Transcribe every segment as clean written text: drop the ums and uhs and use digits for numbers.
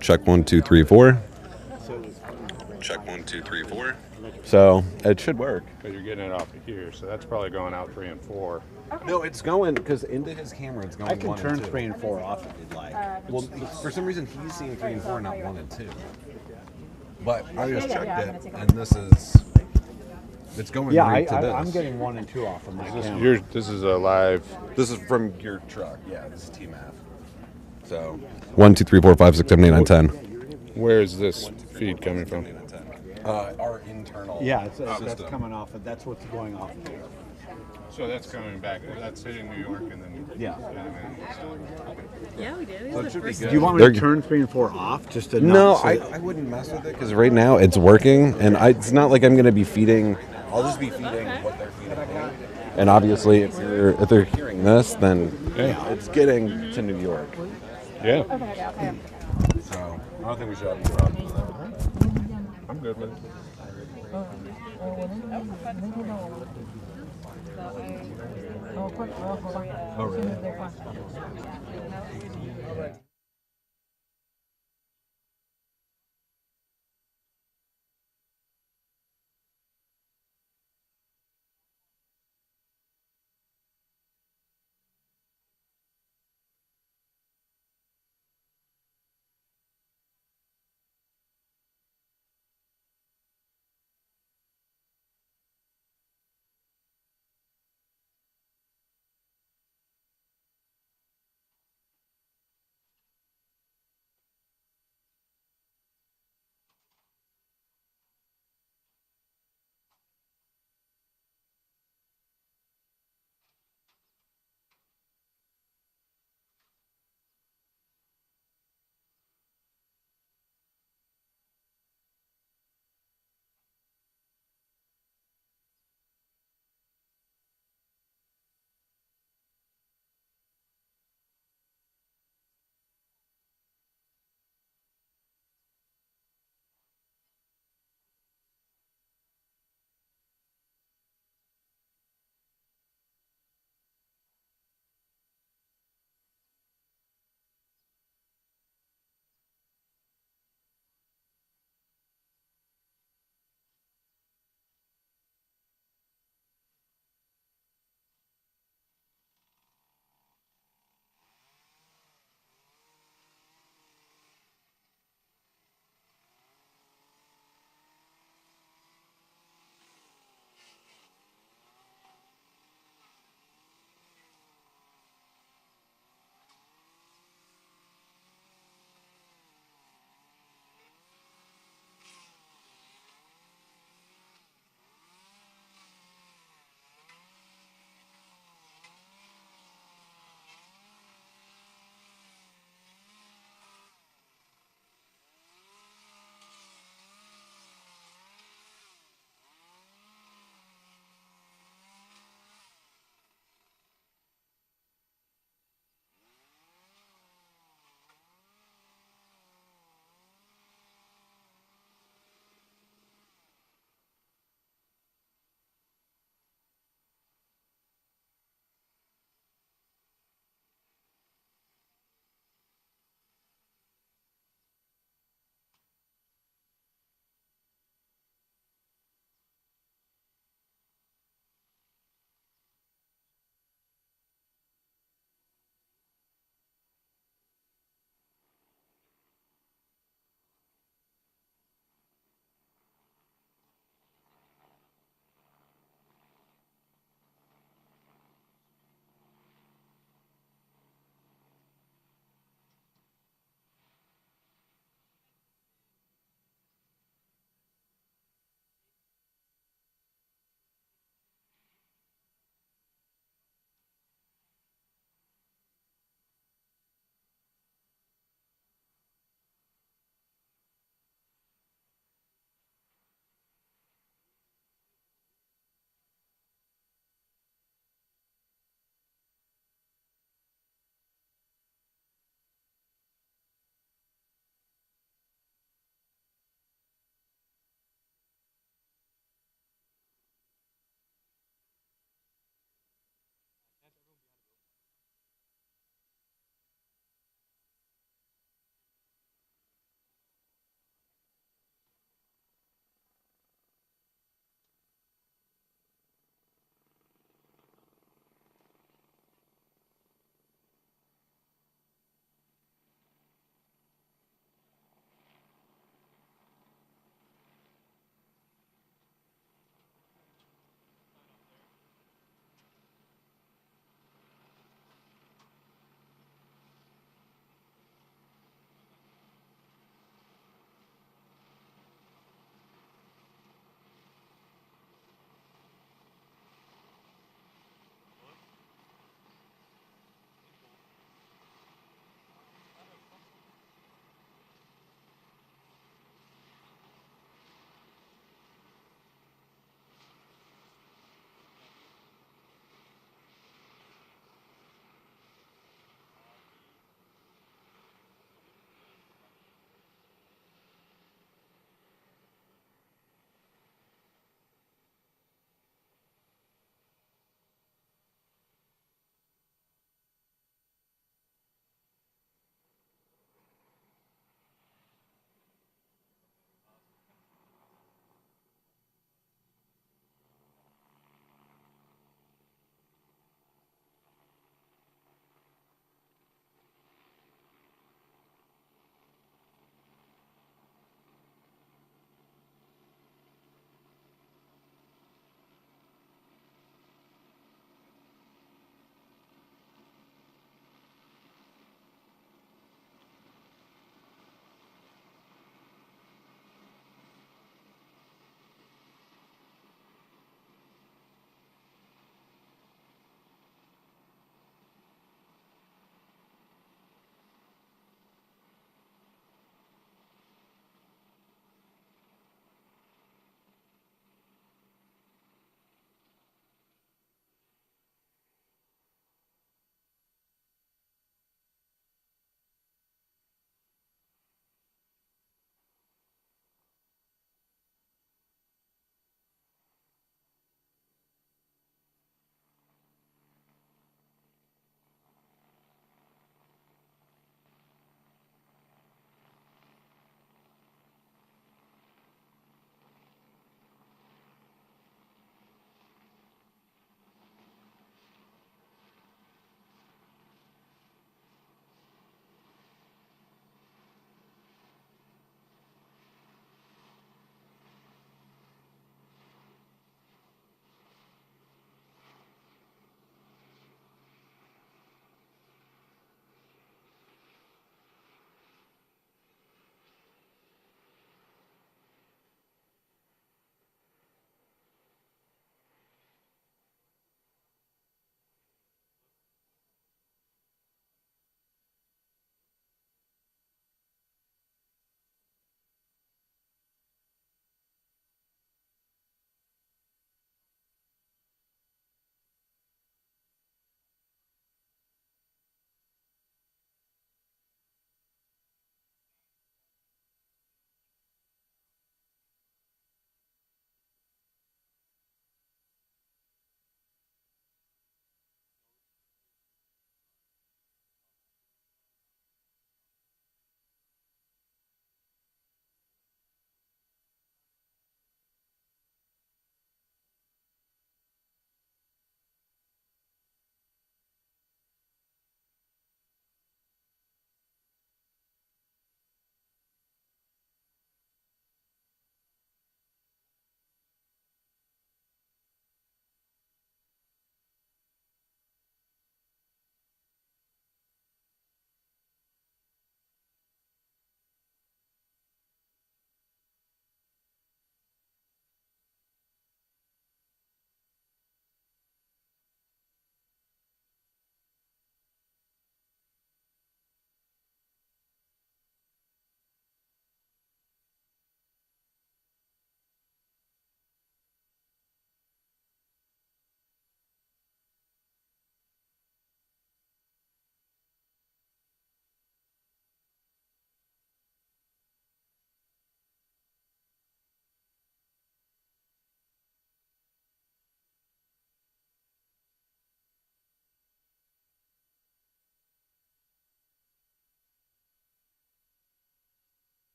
Check 1, 2, 3, 4. Check 1, 2, 3, 4. So it should work. But you're getting it off of here, so that's probably going out 3 and 4. No, it's going because into his camera it's going. I can 1 turn and 2. 3 and 4 off if you'd like. Well, for some reason he's seeing 3 and 4, not 1 and 2. But I just checked it, and this is. It's going right to this. I'm getting 1 and 2 off of my camera. This is a live. This is from your truck. Yeah, this is TMAF. So 1, 2, 3, 4, 5, 6, 7, 8, 9, 10. Where is this feed coming from? Our internal. Yeah, that's coming off of. That's what's going off of here. So that's coming back. That's hitting New York and then. Yeah. Yeah, we did. So it should be good. Do you want me to turn 3 and 4 off just to? No, I wouldn't mess with it because right now it's working, and it's not like I'm going to be feeding. I'll just be feeding what they're feeding me. And obviously, if they're hearing this, then it's getting to New York. Yeah. Okay. So I don't think we should have any problems with it. I'm good with it. Oh, really?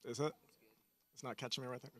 Is it? It's not catching me right there.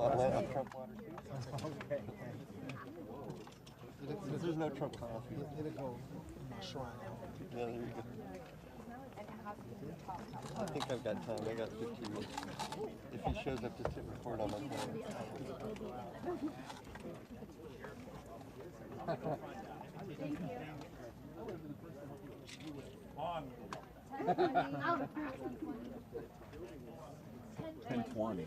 Trump water. There's no Trump coffee. It'll go shrine. Yeah, there you go. I think I've got time. I got 15 minutes. If he shows up, just hit record on my phone. Ten 20.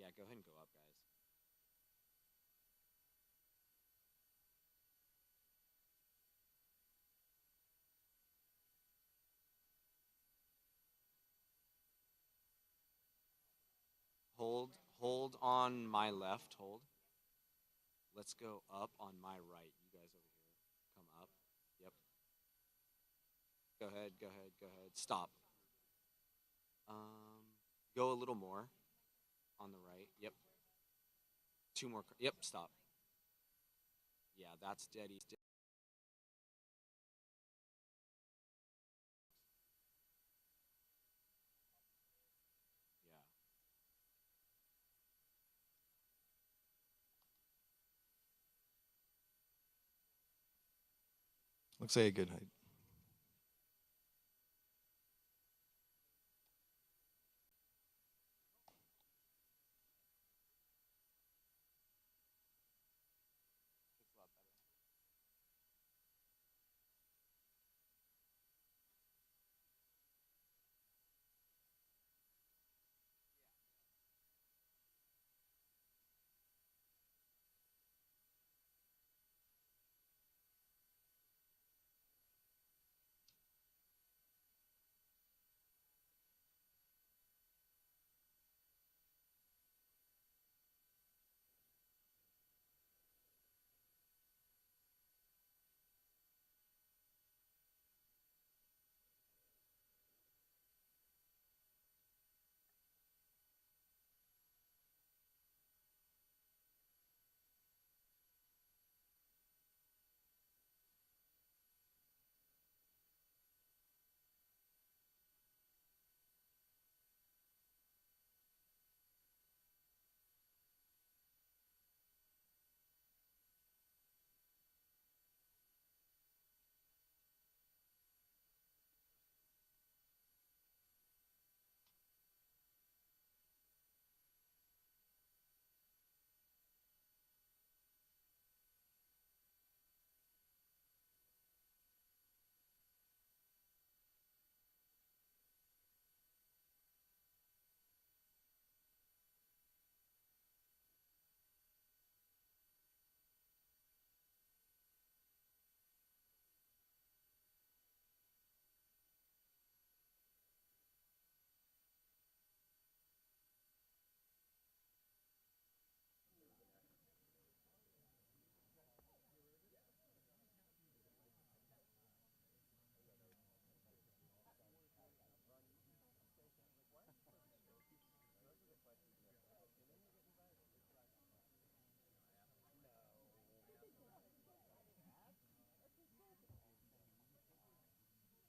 Yeah, go ahead and go up, guys. Hold on my left, hold. Let's go up on my right. You guys over here. Come up. Yep. Go ahead, go ahead, go ahead. Stop. Go a little more on the right. Yep. Two more. Yep, stop. Yeah, that's steady. Yeah. Looks like a good height. Looks a lot better.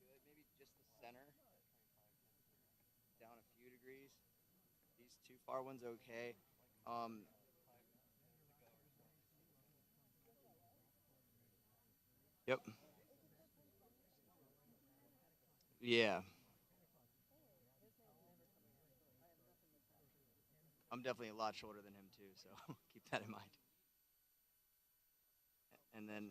Good. Maybe just the center. Down a few degrees. These two far ones okay. Um, yep. Yeah. I'm definitely a lot shorter than him too, so keep that in mind. And then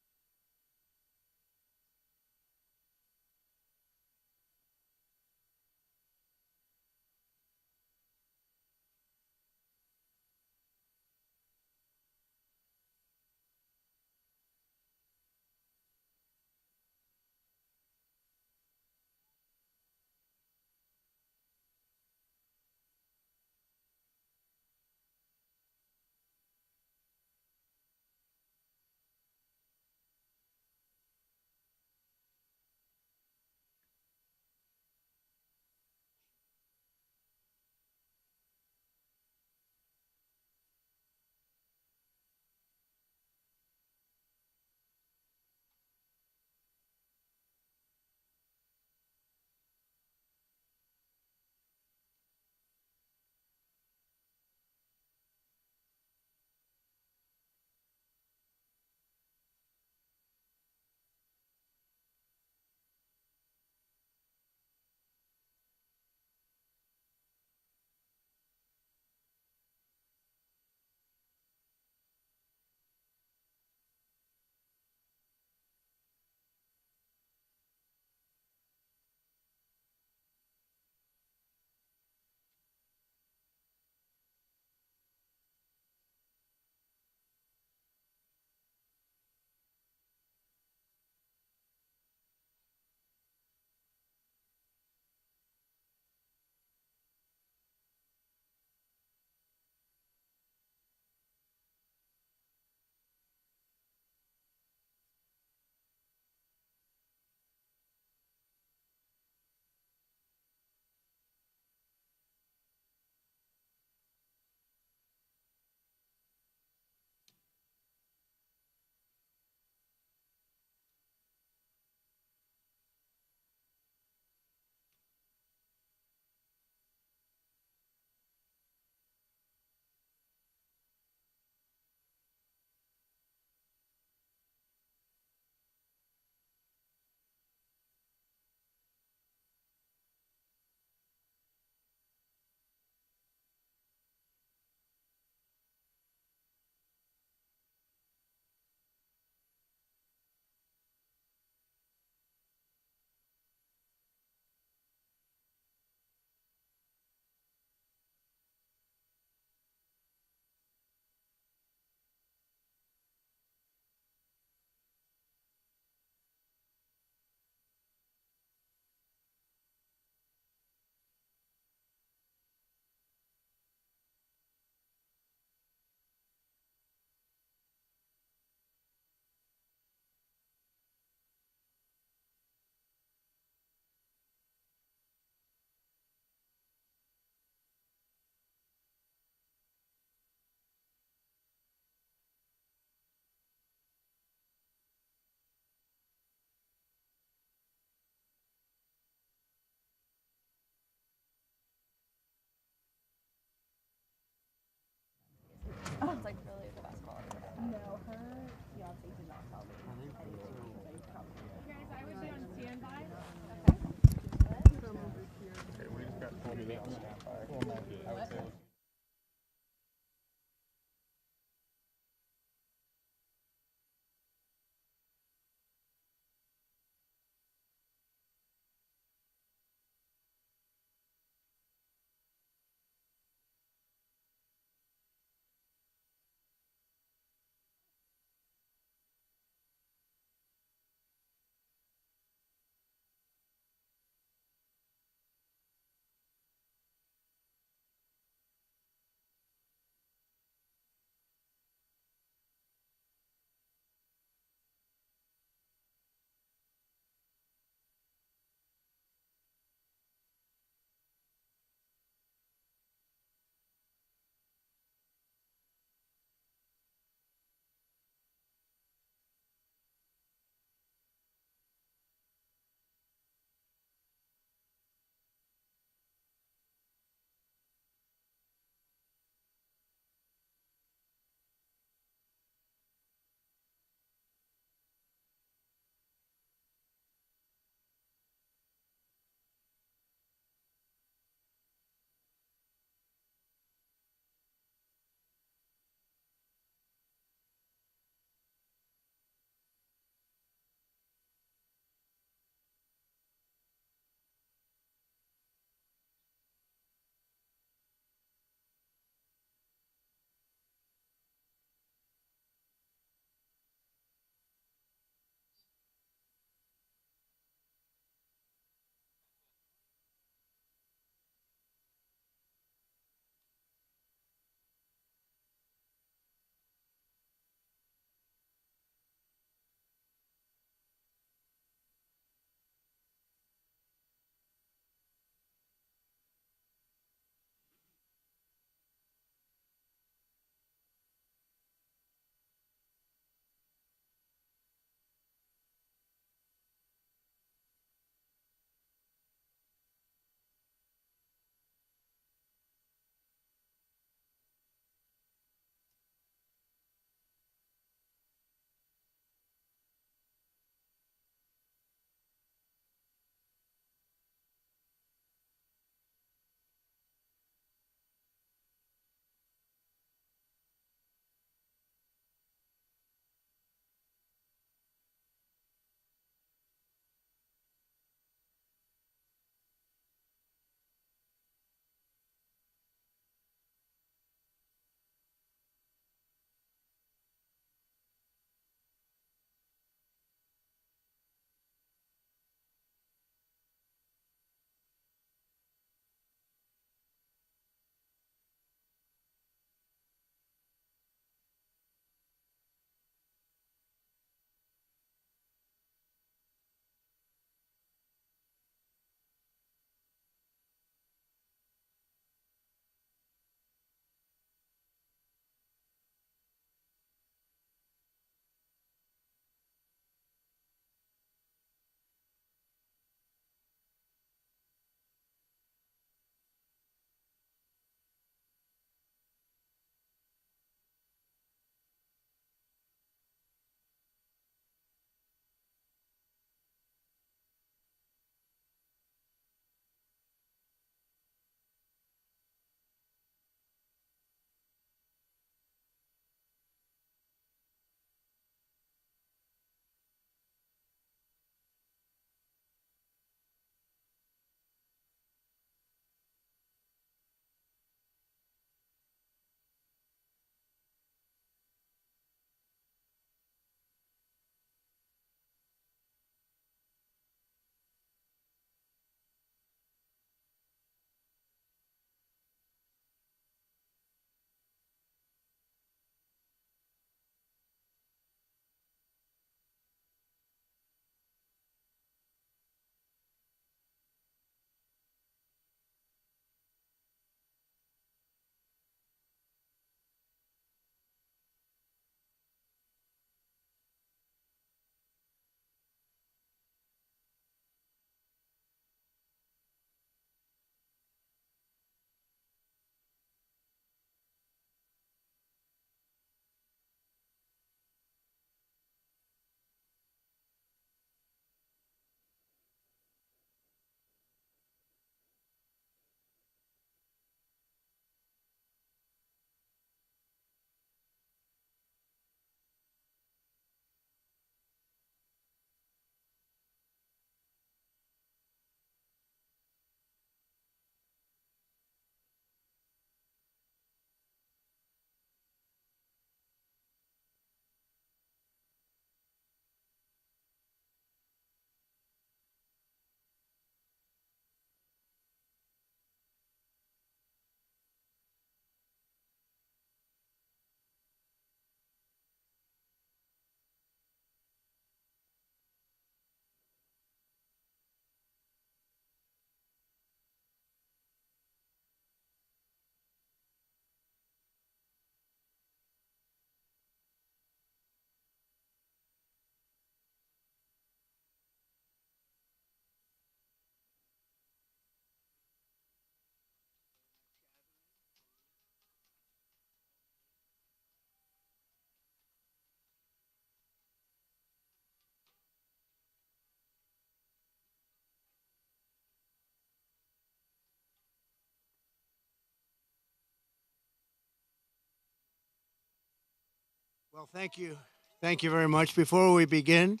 Well, thank you. Thank you very much. Before we begin,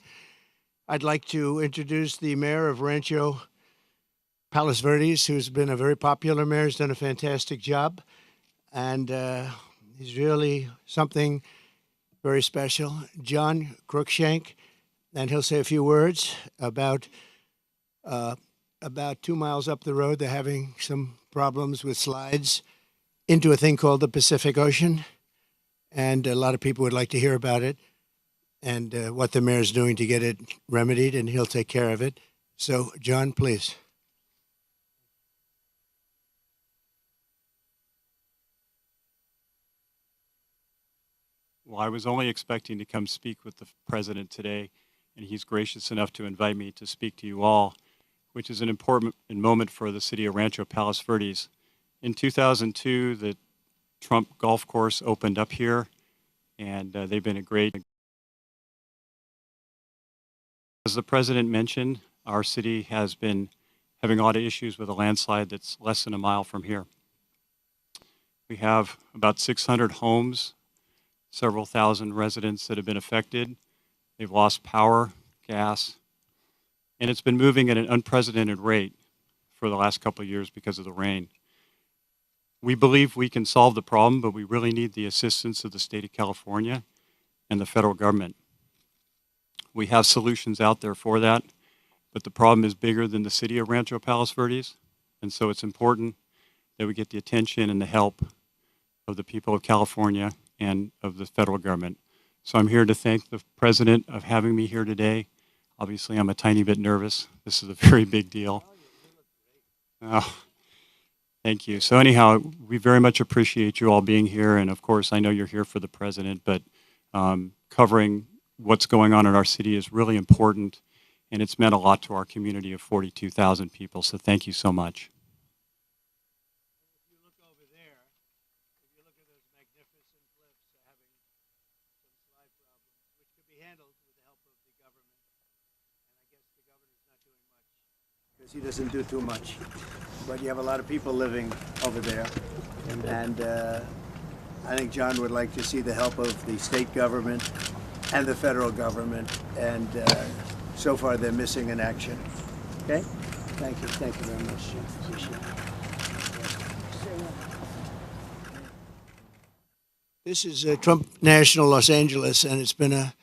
I'd like to introduce the mayor of Rancho Palos Verdes, who's been a very popular mayor. He's done a fantastic job, and he's really something very special. John Crookshank, and he'll say a few words about 2 miles up the road. They're having some problems with slides into a thing called the Pacific Ocean, and a lot of people would like to hear about it and what the mayor's doing to get it remedied, and he'll take care of it. So, John, please. Well, I was only expecting to come speak with the president today, and he's gracious enough to invite me to speak to you all, which is an important moment for the city of Rancho Palos Verdes. In 2002, the Trump Golf Course opened up here, and they've been a great. As the president mentioned, our city has been having a lot of issues with a landslide that's less than a mile from here. We have about 600 homes, several thousand residents that have been affected. They've lost power, gas, and it's been moving at an unprecedented rate for the last couple of years because of the rain. We believe we can solve the problem, but we really need the assistance of the state of California and the federal government. We have solutions out there for that, but the problem is bigger than the city of Rancho Palos Verdes, and so it's important that we get the attention and the help of the people of California and of the federal government. So I'm here to thank the president of having me here today. Obviously, I'm a tiny bit nervous. This is a very big deal. Oh, thank you. So anyhow, we very much appreciate you all being here, and of course, I know you're here for the president, but covering what's going on in our city is really important, and it's meant a lot to our community of 42,000 people, so thank you so much. If you look over there, if you look at those magnificent cliffs having some slide problems, which could be handled with the help of the government, and I guess the governor's not doing much because he doesn't do too much. But you have a lot of people living over there, and I think John would like to see the help of the state government and the federal government, and so far they're missing in action. Okay? Thank you very much, John. Appreciate it. This is Trump National Los Angeles, and it's been a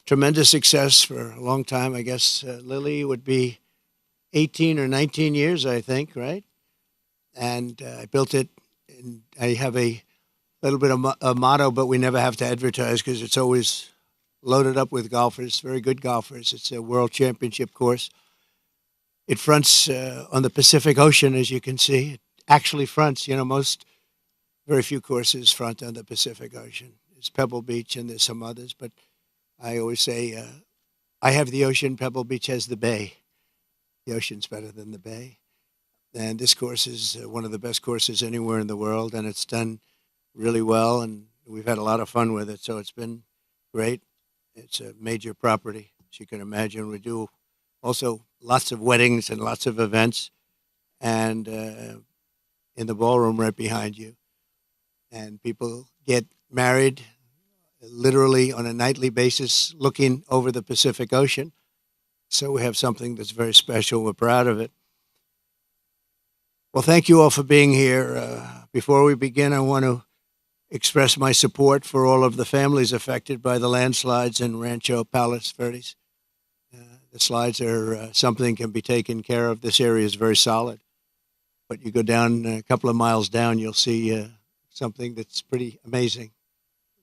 tremendous success for a long time. I guess Lily would be 18 or 19 years, I think, right? And I built it, and I have a little bit of a motto, but we never have to advertise because it's always loaded up with golfers, very good golfers. It's a world championship course. It fronts on the Pacific Ocean, as you can see. It actually fronts, very few courses front on the Pacific Ocean. There's Pebble Beach and there's some others, but I always say I have the ocean, Pebble Beach has the bay. The ocean's better than the bay. And this course is one of the best courses anywhere in the world, and it's done really well, and we've had a lot of fun with it, so it's been great. It's a major property, as you can imagine. We do also lots of weddings and lots of events, and in the ballroom right behind you. And people get married literally on a nightly basis looking over the Pacific Ocean. So we have something that's very special. We're proud of it. Well, thank you all for being here. Before we begin, I want to express my support for all of the families affected by the landslides in Rancho Palos Verdes. The slides are something can be taken care of. This area is very solid. But you go down a couple of miles down, you'll see something that's pretty amazing.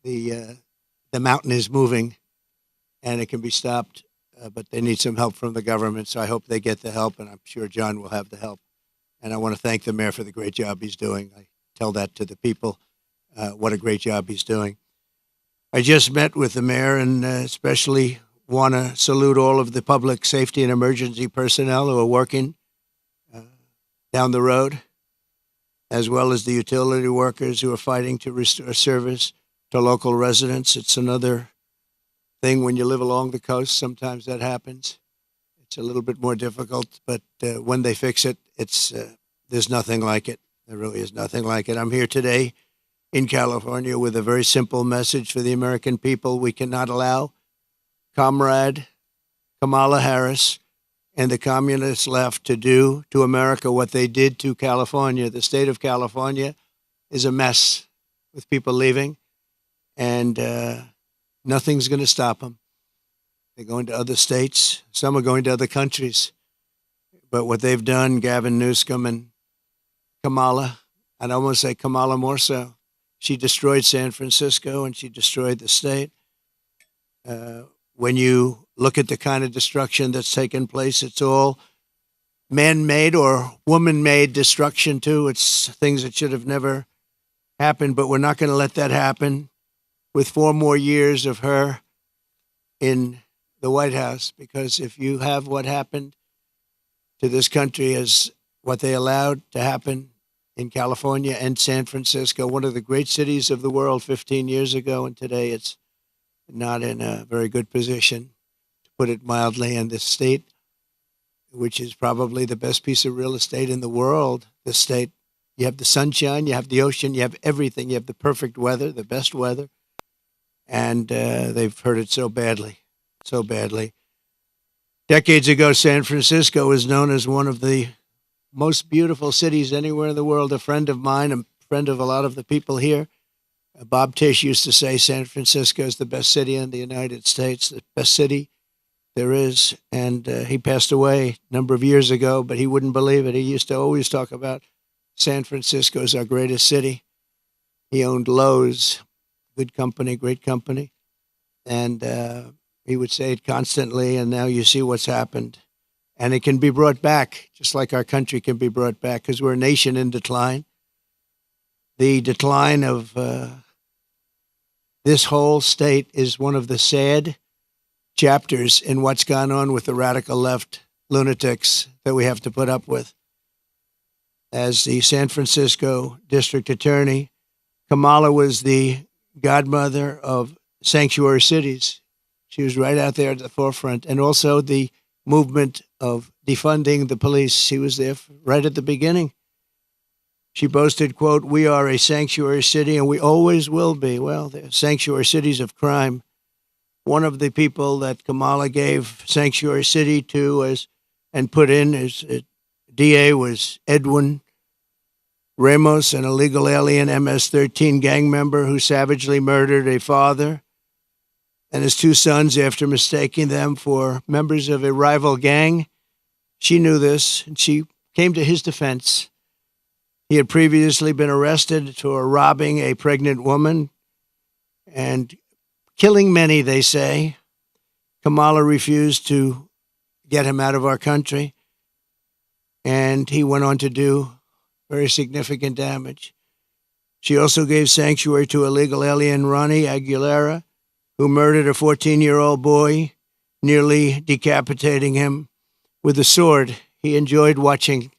The mountain is moving, and it can be stopped, but they need some help from the government, so I hope they get the help, and I'm sure John will have the help. And I want to thank the mayor for the great job he's doing. I tell that to the people, what a great job he's doing. I just met with the mayor, and especially want to salute all of the public safety and emergency personnel who are working down the road, as well as the utility workers who are fighting to restore service to local residents. It's another thing when you live along the coast. Sometimes that happens. It's a little bit more difficult, but when they fix it, there's nothing like it. There really is nothing like it. I'm here today in California with a very simple message for the American people. We cannot allow Comrade Kamala Harris and the communist left to do to America what they did to California. The state of California is a mess with people leaving, and nothing's going to stop them. They're going to other states. Some are going to other countries. But what they've done, Gavin Newsom and Kamala, I'd almost say Kamala more so, she destroyed San Francisco and she destroyed the state. When you look at the kind of destruction that's taken place, it's all man-made or woman-made destruction too. It's things that should have never happened, but we're not going to let that happen with 4 more years of her in the White House, because if you have what happened to this country as what they allowed to happen in California and San Francisco, one of the great cities of the world 15 years ago, and today it's not in a very good position, to put it mildly, and this state, which is probably the best piece of real estate in the world, this state, you have the sunshine, you have the ocean, you have everything, you have the perfect weather, the best weather, and they've hurt it so badly, so badly. Decades ago, San Francisco was known as one of the most beautiful cities anywhere in the world. A friend of mine, a friend of a lot of the people here, Bob Tisch, used to say San Francisco is the best city in the United States, the best city there is. And he passed away a number of years ago, but he wouldn't believe it. He used to always talk about San Francisco as our greatest city. He owned Lowe's, good company, great company. And he would say it constantly, and now you see what's happened. And it can be brought back, just like our country can be brought back, because we're a nation in decline. The decline of this whole state is one of the sad chapters in what's gone on with the radical left lunatics that we have to put up with. As the San Francisco district attorney, Kamala was the godmother of sanctuary cities. She was right out there at the forefront, and also the movement of defunding the police. She was there right at the beginning. She boasted, quote, "We are a sanctuary city and we always will be." Well, they're sanctuary cities of crime. One of the people that Kamala gave sanctuary city to and put in as DA was Edwin Ramos, an illegal alien MS-13 gang member who savagely murdered a father and his 2 sons after mistaking them for members of a rival gang. She knew this, and she came to his defense. He had previously been arrested for robbing a pregnant woman and killing many, they say. Kamala refused to get him out of our country, and he went on to do very significant damage. She also gave sanctuary to illegal alien Ronnie Aguilera, who murdered a 14-year-old boy, nearly decapitating him with a sword. He enjoyed watching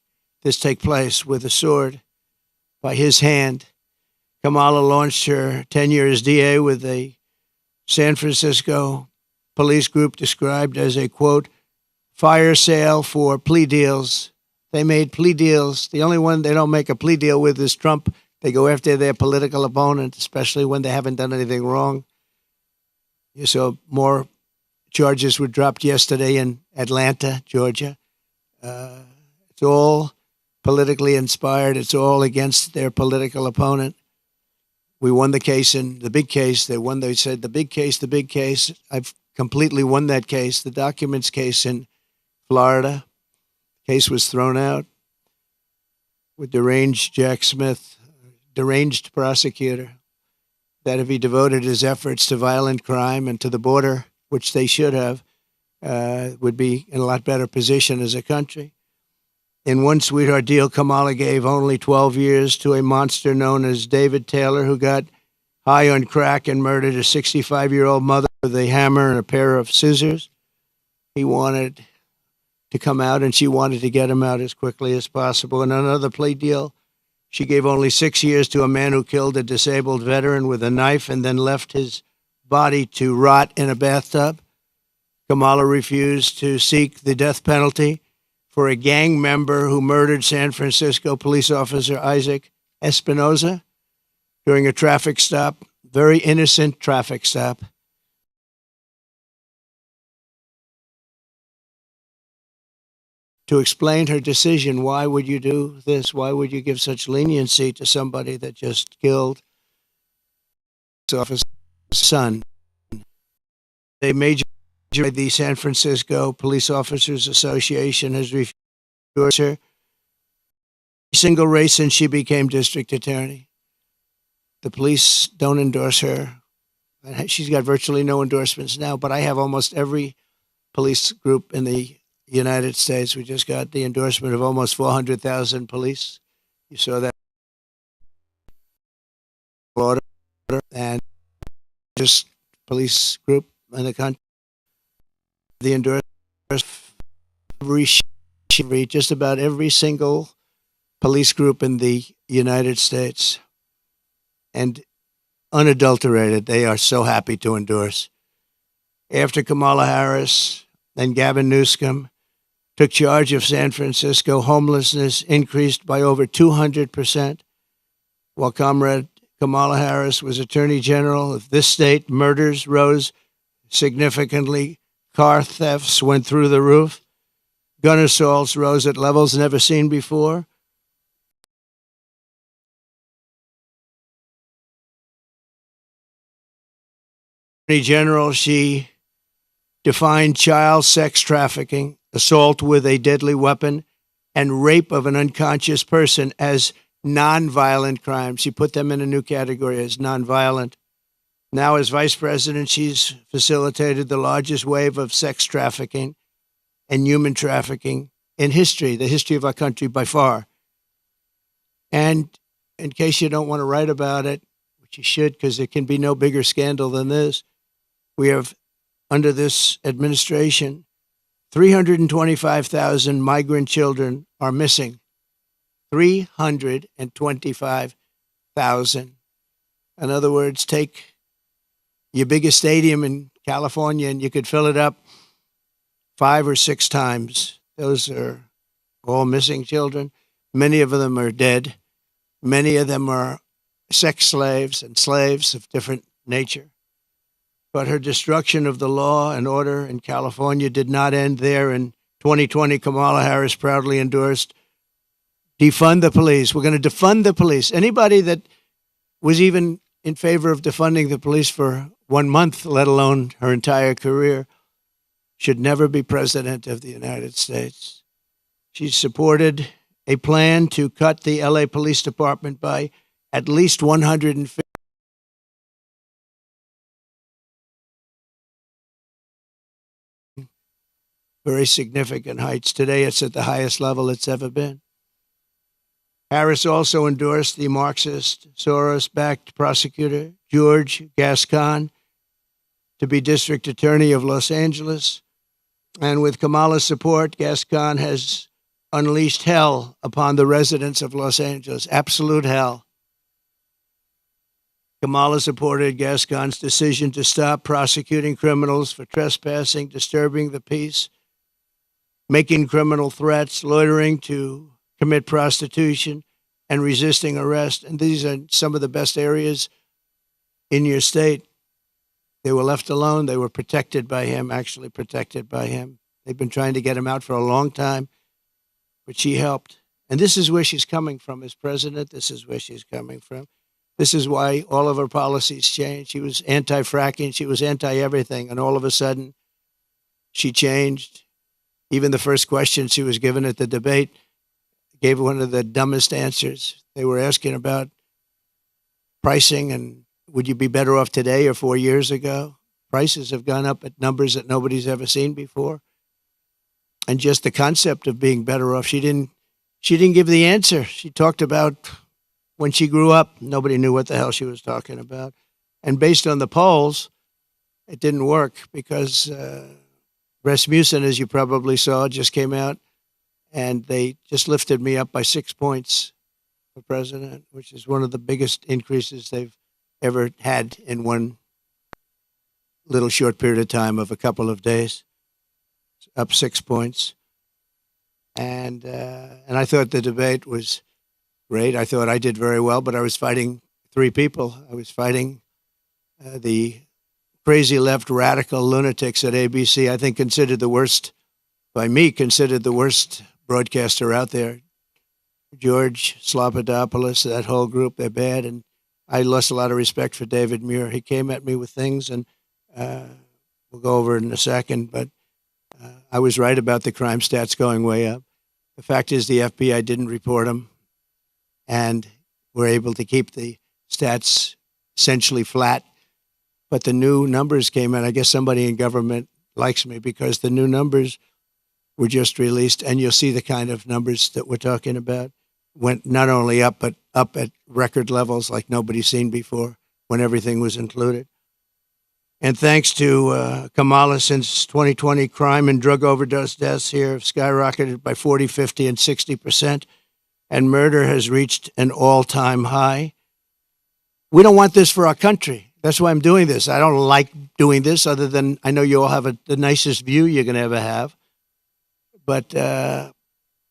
this take place with a sword by his hand. Kamala launched her tenure as DA with a San Francisco police group described as a, quote, fire sale for plea deals. They made plea deals. The only one they don't make a plea deal with is Trump. They go after their political opponent, especially when they haven't done anything wrong. You saw more charges were dropped yesterday in Atlanta, Georgia. It's all politically inspired. It's all against their political opponent. We won the case in the big case. They said the big case, the big case. I've completely won that case. The documents case in Florida. Case was thrown out with deranged Jack Smith, deranged prosecutor, that if he devoted his efforts to violent crime and to the border, which they should have, would be in a lot better position as a country. In one sweetheart deal, Kamala gave only 12 years to a monster known as David Taylor, who got high on crack and murdered a 65-year-old mother with a hammer and a pair of scissors. He wanted to come out, and she wanted to get him out as quickly as possible. In another plea deal, she gave only 6 years to a man who killed a disabled veteran with a knife and then left his body to rot in a bathtub. Kamala refused to seek the death penalty for a gang member who murdered San Francisco police officer Isaac Espinoza. during a traffic stop, very innocent traffic stop. To explain her decision. Why would you do this? Why would you give such leniency to somebody that just killed his officer's son? A major, the San Francisco Police Officers Association has refused her single race since she became district attorney. The police don't endorse her. She's got virtually no endorsements now, but I have almost every police group in the United States. We just got the endorsement of almost 400,000 police. You saw that. And just police group in the country. The endorsement just about every single police group in the United States. And unadulterated, they are so happy to endorse. After Kamala Harris and Gavin Newsom took charge of San Francisco, homelessness increased by over 200%. While Comrade Kamala Harris was Attorney General of this state, murders rose significantly. Car thefts went through the roof. Gun assaults rose at levels never seen before. Attorney General, she defined child sex trafficking, assault with a deadly weapon, and rape of an unconscious person as nonviolent crimes. She put them in a new category as nonviolent. Now, as vice president, she's facilitated the largest wave of sex trafficking and human trafficking in history, the history of our country by far. And in case you don't want to write about it, which you should, because there can be no bigger scandal than this, we have, under this administration, 325,000 migrant children are missing. 325,000. In other words, take your biggest stadium in California and you could fill it up 5 or 6 times. Those are all missing children. Many of them are dead. Many of them are sex slaves and slaves of different nature. But her destruction of the law and order in California did not end there. In 2020, Kamala Harris proudly endorsed defund the police. We're going to defund the police. Anybody that was even in favor of defunding the police for 1 month, let alone her entire career, should never be president of the United States. She supported a plan to cut the LA Police Department by at least 150. Very significant heights. Today, it's at the highest level it's ever been. Harris also endorsed the Marxist, Soros-backed prosecutor, George Gascon, to be district attorney of Los Angeles. And with Kamala's support, Gascon has unleashed hell upon the residents of Los Angeles, absolute hell. Kamala supported Gascon's decision to stop prosecuting criminals for trespassing, disturbing the peace, making criminal threats, loitering to commit prostitution, and resisting arrest. And these are some of the best areas in your state. They were left alone. They were protected by him, actually protected by him. They've been trying to get him out for a long time, but she helped. And this is where she's coming from as president. This is where she's coming from. This is why all of her policies changed. She was anti-fracking. She was anti-everything. And all of a sudden, she changed. Even the first question she was given at the debate gave one of the dumbest answers. They were asking about pricing and would you be better off today or 4 years ago? Prices have gone up at numbers that nobody's ever seen before. And just the concept of being better off, she didn't give the answer. She talked about when she grew up, nobody knew what the hell she was talking about. And based on the polls, it didn't work because Rasmussen, as you probably saw, just came out and they just lifted me up by 6 points for president, which is one of the biggest increases they've ever had in one little short period of time of a couple of days, up 6 points. And I thought the debate was great. I thought I did very well, but I was fighting three people. I was fighting the crazy left radical lunatics at ABC, I think considered the worst, by me, considered the worst broadcaster out there. George Slobodanopoulos, that whole group, they're bad. And I lost a lot of respect for David Muir. He came at me with things, and we'll go over it in a second, but I was right about the crime stats going way up. The fact is the FBI didn't report them, and we're able to keep the stats essentially flat. But the new numbers came in. I guess somebody in government likes me because the new numbers were just released, and you'll see the kind of numbers that we're talking about went not only up, but up at record levels like nobody's seen before when everything was included. And thanks to Kamala, since 2020, crime and drug overdose deaths here have skyrocketed by 40, 50, and 60%, and murder has reached an all-time high. We don't want this for our country. That's why I'm doing this. I don't like doing this, other than I know you all have the nicest view you're going to ever have. But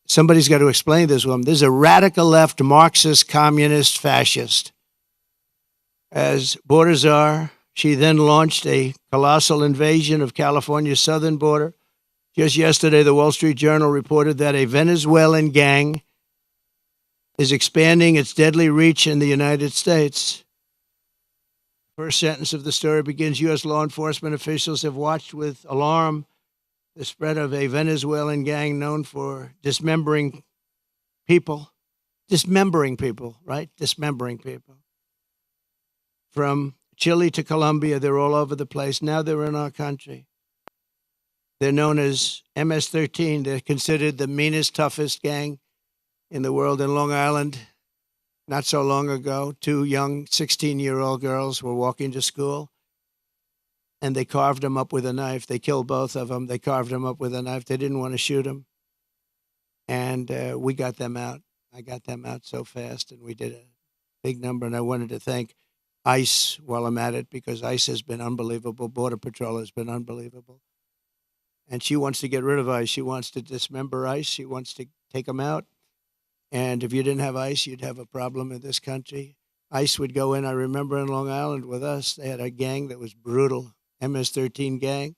somebody's got to explain this one. There's a radical left, Marxist, communist, fascist. As border czar, she then launched a colossal invasion of California's southern border. Just yesterday, the Wall Street Journal reported that a Venezuelan gang is expanding its deadly reach in the United States. First sentence of the story begins, U.S. law enforcement officials have watched with alarm the spread of a Venezuelan gang known for dismembering people. Dismembering people, right? Dismembering people. From Chile to Colombia, they're all over the place. Now they're in our country. They're known as MS-13. They're considered the meanest, toughest gang in the world. In Long Island, not so long ago, two young 16-year-old girls were walking to school, and they carved them up with a knife. They killed both of them. They carved them up with a knife. They didn't want to shoot them. And we got them out. I got them out so fast, and we did a big number. And I wanted to thank ICE while I'm at it, because ICE has been unbelievable. Border Patrol has been unbelievable. And she wants to get rid of ICE. She wants to dismember ICE. She wants to take them out. And if you didn't have ICE, you'd have a problem in this country. ICE would go in. I remember in Long Island with us, they had a gang that was brutal, MS-13 gang.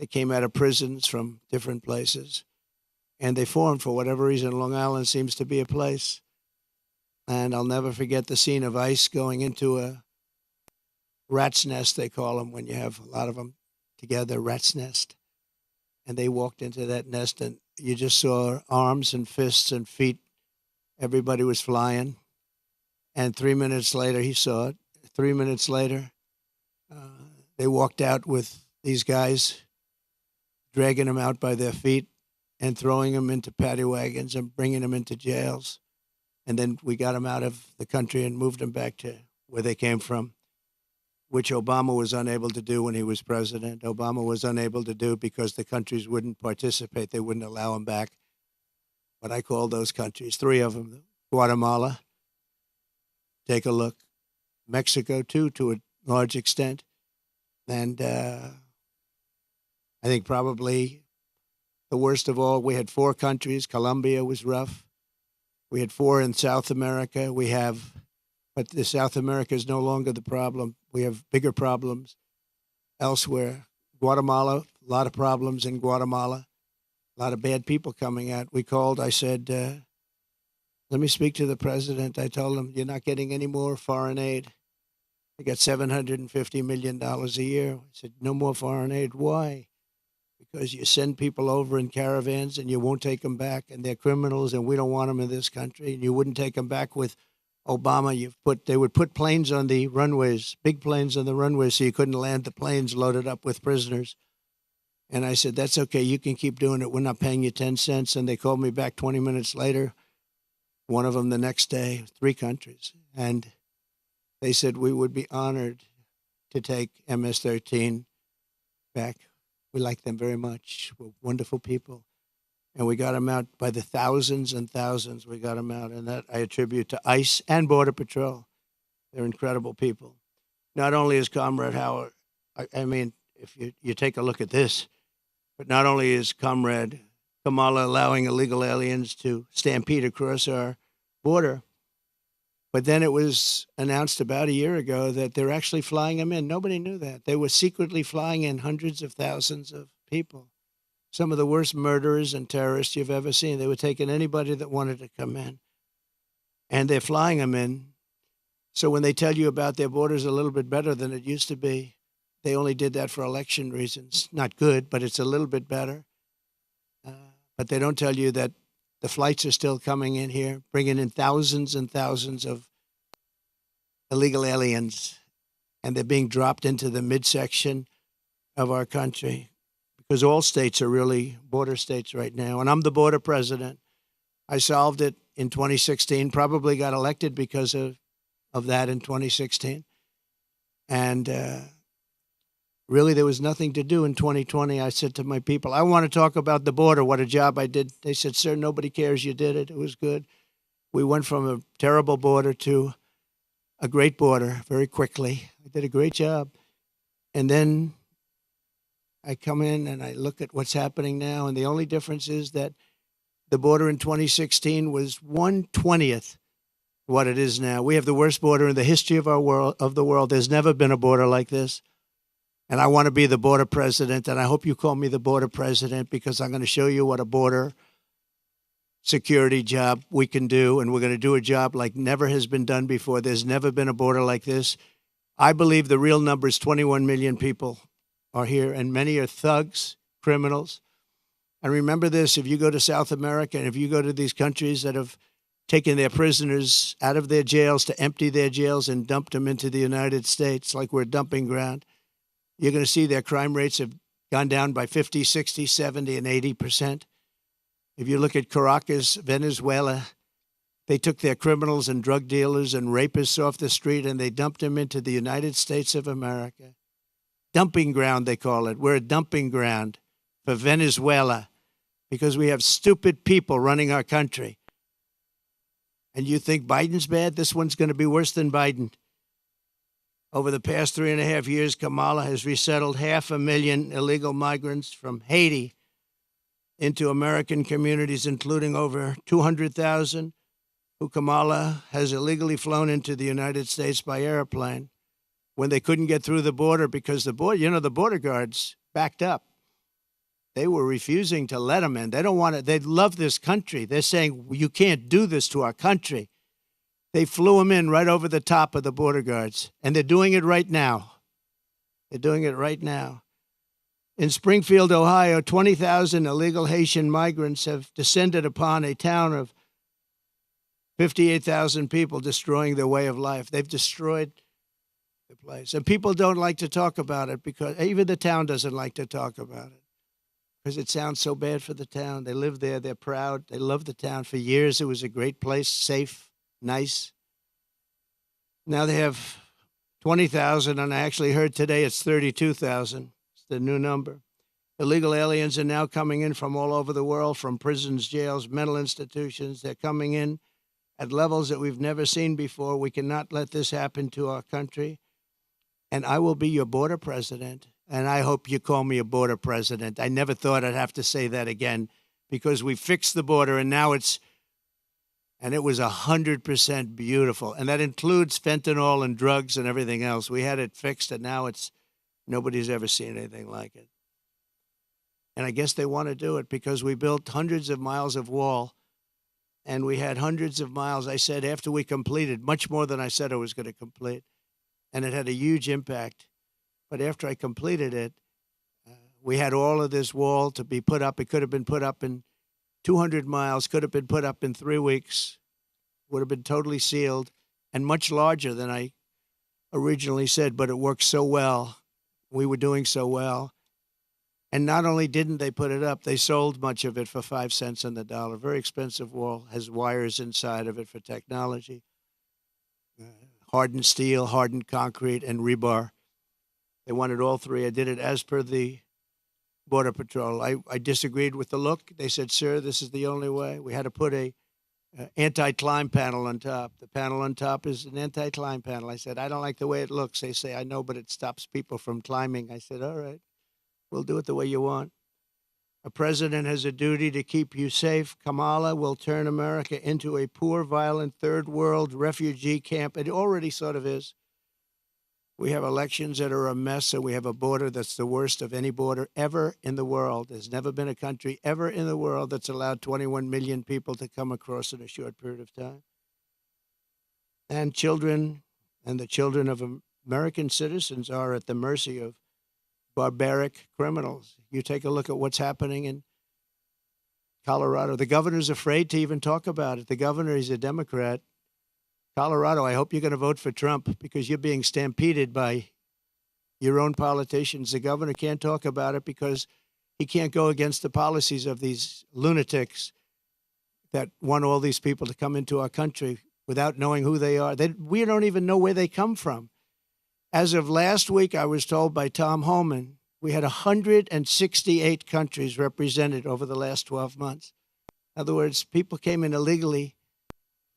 They came out of prisons from different places. And they formed, for whatever reason, Long Island seems to be a place. And I'll never forget the scene of ICE going into a rat's nest, they call them, when you have a lot of them together, rat's nest. And they walked into that nest, and you just saw arms and fists and feet. Everybody was flying. And 3 minutes later, he saw it. 3 minutes later, they walked out with these guys, dragging them out by their feet and throwing them into paddy wagons and bringing them into jails. And then we got them out of the country and moved them back to where they came from, which Obama was unable to do when he was president. Obama was unable to do because the countries wouldn't participate. They wouldn't allow him back. But I called those countries, three of them. Guatemala, take a look. Mexico, too, to a large extent. And I think probably the worst of all, we had four countries. Colombia was rough. We had four in South America. But the South America is no longer the problem. We have bigger problems elsewhere. Guatemala, a lot of problems in Guatemala. A lot of bad people coming out. We called, I said, let me speak to the president. I told him, you're not getting any more foreign aid. They got $750 million a year. I said, no more foreign aid. Why? Because you send people over in caravans and you won't take them back, and they're criminals, and we don't want them in this country. And you wouldn't take them back with Obama. They would put planes on the runways, big planes on the runways, so you couldn't land the planes loaded up with prisoners. And I said, that's okay. You can keep doing it. We're not paying you 10 cents. And they called me back 20 minutes later, one of them the next day, three countries. And they said we would be honored to take MS-13 back. We like them very much. We're wonderful people. And we got them out by the thousands and thousands. We got them out. And that I attribute to ICE and Border Patrol. They're incredible people. Not only is Comrade Howard, I mean, if you take a look at this, but not only is Comrade Kamala allowing illegal aliens to stampede across our border, But then it was announced about a year ago that they're actually flying them in. Nobody knew that. They were secretly flying in hundreds of thousands of people. Some of the worst murderers and terrorists you've ever seen. They were taking anybody that wanted to come in. And they're flying them in. So when they tell you about their borders a little bit better than it used to be, they only did that for election reasons. Not good, but it's a little bit better. But they don't tell you that the flights are still coming in here, bringing in thousands and thousands of illegal aliens, and they're being dropped into the midsection of our country because all states are really border states right now. And I'm the border president. I solved it in 2016, probably got elected because of that in 2016. And really, there was nothing to do in 2020. I said to my people, I want to talk about the border, what a job I did. They said, sir, nobody cares you did it. It was good. We went from a terrible border to a great border very quickly. I did a great job. And then I come in and I look at what's happening now, and the only difference is that the border in 2016 was 1/20th what it is now. We have the worst border in the history of the world. There's never been a border like this. And I want to be the border president, and I hope you call me the border president because I'm going to show you what a border security job we can do, and we're going to do a job like never has been done before. There's never been a border like this. I believe the real number is 21 million people are here, and many are thugs, criminals. And remember this, if you go to South America and if you go to these countries that have taken their prisoners out of their jails to empty their jails and dumped them into the United States like we're a dumping ground, you're going to see their crime rates have gone down by 50, 60, 70, and 80%. If you look at Caracas, Venezuela, they took their criminals and drug dealers and rapists off the street and they dumped them into the United States of America. Dumping ground, they call it. We're a dumping ground for Venezuela because we have stupid people running our country. And you think Biden's bad? This one's going to be worse than Biden. Over the past 3.5 years, Kamala has resettled 500,000 illegal migrants from Haiti into American communities, including over 200,000 who Kamala has illegally flown into the United States by airplane when they couldn't get through the border because the border guards backed up. They were refusing to let them in. They don't want it. They love this country. They're saying, you can't do this to our country. They flew them in right over the top of the border guards, and they're doing it right now. They're doing it right now. In Springfield, Ohio, 20,000 illegal Haitian migrants have descended upon a town of 58,000 people, destroying their way of life. They've destroyed the place. And people don't like to talk about it because even the town doesn't like to talk about it because it sounds so bad for the town. They live there. They're proud. They love the town. For years, it was a great place, safe, nice. Now they have 20,000, and I actually heard today it's 32,000. It's the new number. Illegal aliens are now coming in from all over the world, from prisons, jails, mental institutions. They're coming in at levels that we've never seen before. We cannot let this happen to our country. And I will be your border president, and I hope you call me a border president. I never thought I'd have to say that again because we fixed the border, and now it was 100% beautiful. And that includes fentanyl and drugs and everything else. We had it fixed, and now nobody's ever seen anything like it. And I guess they want to do it because we built hundreds of miles of wall, and we had hundreds of miles, I said, after we completed, much more than I said I was going to complete. And it had a huge impact. But after I completed it, we had all of this wall to be put up. It could have been put up in 200 miles, could have been put up in 3 weeks, would have been totally sealed, and much larger than I originally said, but it worked so well. We were doing so well. And not only didn't they put it up, they sold much of it for 5 cents on the dollar. Very expensive wall, has wires inside of it for technology. Hardened steel, hardened concrete, and rebar. They wanted all three. I did it as per the Border Patrol. I disagreed with the look. They said, sir, this is the only way. We had to put a anti-climb panel on top. The panel on top is an anti-climb panel. I said, I don't like the way it looks. They say, I know, but it stops people from climbing. I said, all right, we'll do it the way you want. A president has a duty to keep you safe. Kamala will turn America into a poor, violent, third world refugee camp. It already sort of is. We have elections that are a mess, and we have a border that's the worst of any border ever in the world. There's never been a country ever in the world that's allowed 21 million people to come across in a short period of time. And children and the children of American citizens are at the mercy of barbaric criminals. You take a look at what's happening in Colorado. The governor's afraid to even talk about it. The governor is a Democrat. Colorado, I hope you're going to vote for Trump because you're being stampeded by your own politicians. The governor can't talk about it because he can't go against the policies of these lunatics that want all these people to come into our country without knowing who they are. We don't even know where they come from. As of last week, I was told by Tom Homan, we had 168 countries represented over the last 12 months. In other words, people came in illegally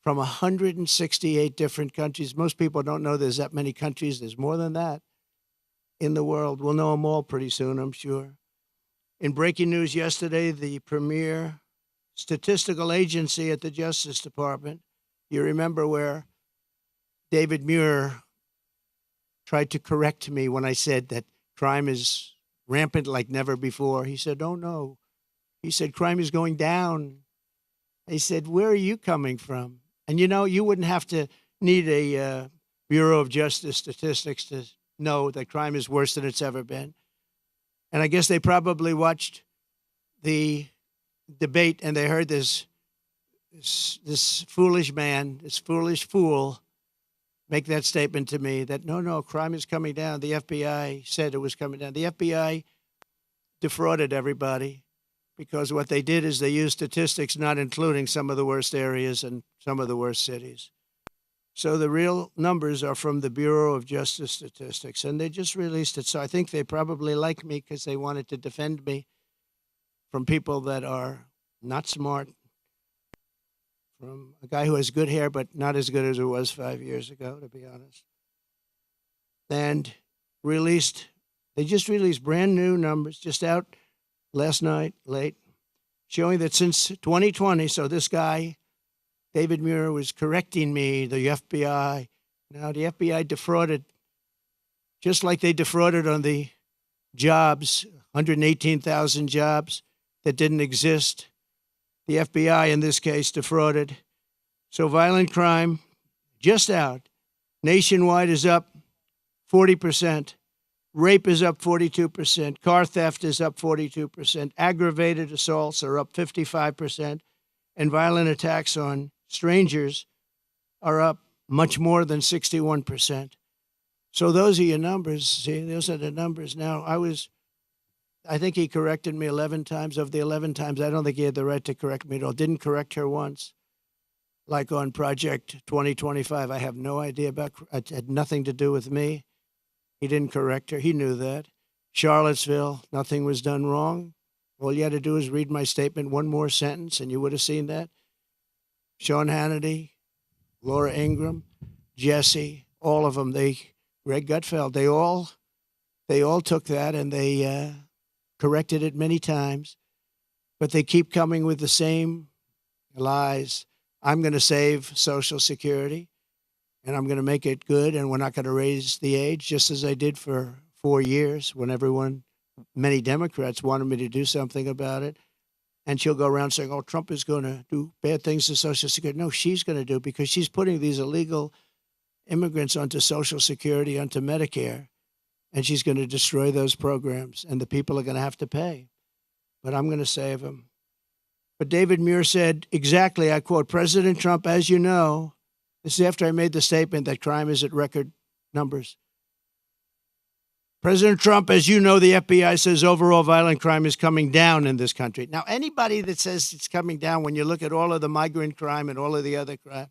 from 168 different countries. Most people don't know there's that many countries. There's more than that in the world. We'll know them all pretty soon, I'm sure. In breaking news yesterday, the premier statistical agency at the Justice Department, you remember where David Muir tried to correct me when I said that crime is rampant like never before. He said, oh, no. He said, crime is going down. I said, where are you coming from? And, you know, you wouldn't have to need a Bureau of Justice statistics to know that crime is worse than it's ever been. And I guess they probably watched the debate and they heard this foolish man, this foolish fool make that statement to me that, no, crime is coming down. The FBI said it was coming down. The FBI defrauded everybody because what they did is they used statistics not including some of the worst areas and some of the worst cities. So the real numbers are from the Bureau of Justice Statistics, and they just released it. So I think they probably like me because they wanted to defend me from people that are not smart, from a guy who has good hair but not as good as it was 5 years ago, to be honest. And they just released brand new numbers just out last night, late, showing that since 2020, so this guy, David Muir, was correcting me, the FBI. Now, the FBI defrauded, just like they defrauded on the jobs, 118,000 jobs that didn't exist. The FBI, in this case, defrauded. So violent crime, just out, nationwide is up 40%. Rape is up 42%. Car theft is up 42%. Aggravated assaults are up 55%. And violent attacks on strangers are up much more than 61%. So those are your numbers. See, those are the numbers. Now, I think he corrected me 11 times. Of the 11 times, I don't think he had the right to correct me at all. Didn't correct her once. Like on Project 2025, I have no idea about, it had nothing to do with me. He didn't correct her. He knew that. Charlottesville, nothing was done wrong. All you had to do is read my statement one more sentence, and you would have seen that. Sean Hannity, Laura Ingraham, Jesse, all of them, Greg Gutfeld, they all took that and they corrected it many times, but they keep coming with the same lies. I'm going to save Social Security, and I'm going to make it good, and we're not going to raise the age, just as I did for 4 years when many Democrats wanted me to do something about it. And she'll go around saying, oh, Trump is going to do bad things to Social Security. No, she's going to do, because she's putting these illegal immigrants onto Social Security, onto Medicare, and she's going to destroy those programs, and the people are going to have to pay. But I'm going to save them. But David Muir said exactly, I quote, President Trump, as you know, this is after I made the statement that crime is at record numbers. President Trump, as you know, the FBI says overall violent crime is coming down in this country. Now, anybody that says it's coming down, when you look at all of the migrant crime and all of the other crime,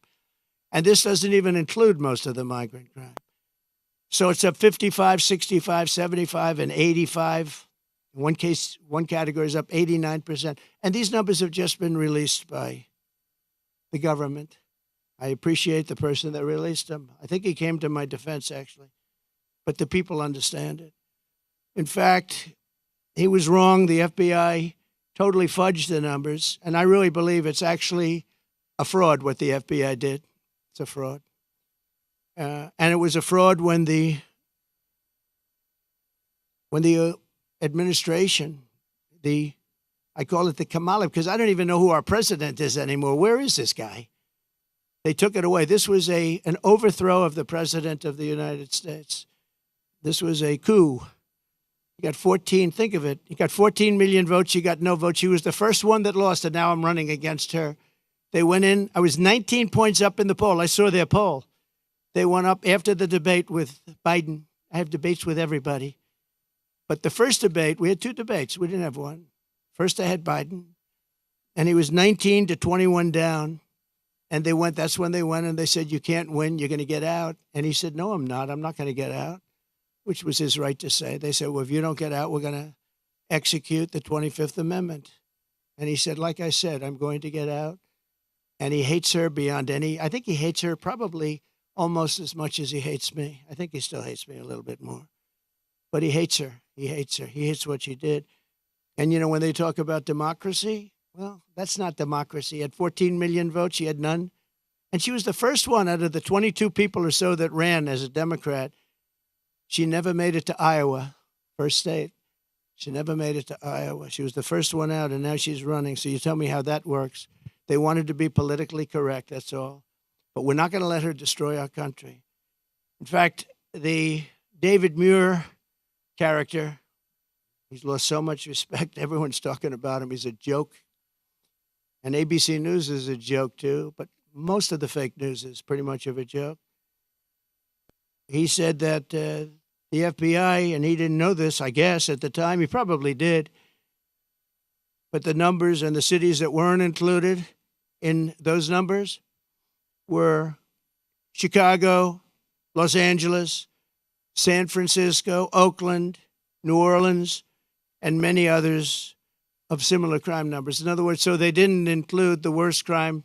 and this doesn't even include most of the migrant crime. So it's up 55, 65, 75, and 85. In one category is up 89%. And these numbers have just been released by the government. I appreciate the person that released them. I think he came to my defense, actually. But the people understand it. In fact, he was wrong. The FBI totally fudged the numbers. And I really believe it's actually a fraud what the FBI did. It's a fraud. And it was a fraud when the administration, I call it the Kamala, because I don't even know who our president is anymore. Where is this guy? They took it away. This was an overthrow of the president of the United States. This was a coup. You got 14, think of it. You got 14 million votes. You got no votes. She was the first one that lost, and now I'm running against her. They went in. I was 19 points up in the poll. I saw their poll. They went up after the debate with Biden. I have debates with everybody. But the first debate, we had two debates. We didn't have one. First, I had Biden, and he was 19 to 21 down. And they went, that's when they went, and they said, you can't win. You're going to get out. And he said, no, I'm not. I'm not going to get out, which was his right to say. They said, well, if you don't get out, we're going to execute the 25th Amendment. And he said, like I said, I'm going to get out. And he hates her beyond I think he hates her probably almost as much as he hates me. I think he still hates me a little bit more. But he hates her. He hates her. He hates what she did. And, when they talk about democracy, well, that's not democracy. He had 14 million votes. She had none. And she was the first one out of the 22 people or so that ran as a Democrat. She never made it to Iowa, first state. She never made it to Iowa. She was the first one out, and now she's running. So you tell me how that works. They wanted to be politically correct, that's all. But we're not going to let her destroy our country. In fact, the David Muir character, he's lost so much respect. Everyone's talking about him. He's a joke. And ABC News is a joke, too. But most of the fake news is pretty much of a joke. He said that the FBI, and he didn't know this, I guess, at the time. He probably did. But the numbers and the cities that weren't included in those numbers were Chicago, Los Angeles, San Francisco, Oakland, New Orleans, and many others of similar crime numbers. In other words, so they didn't include the worst crime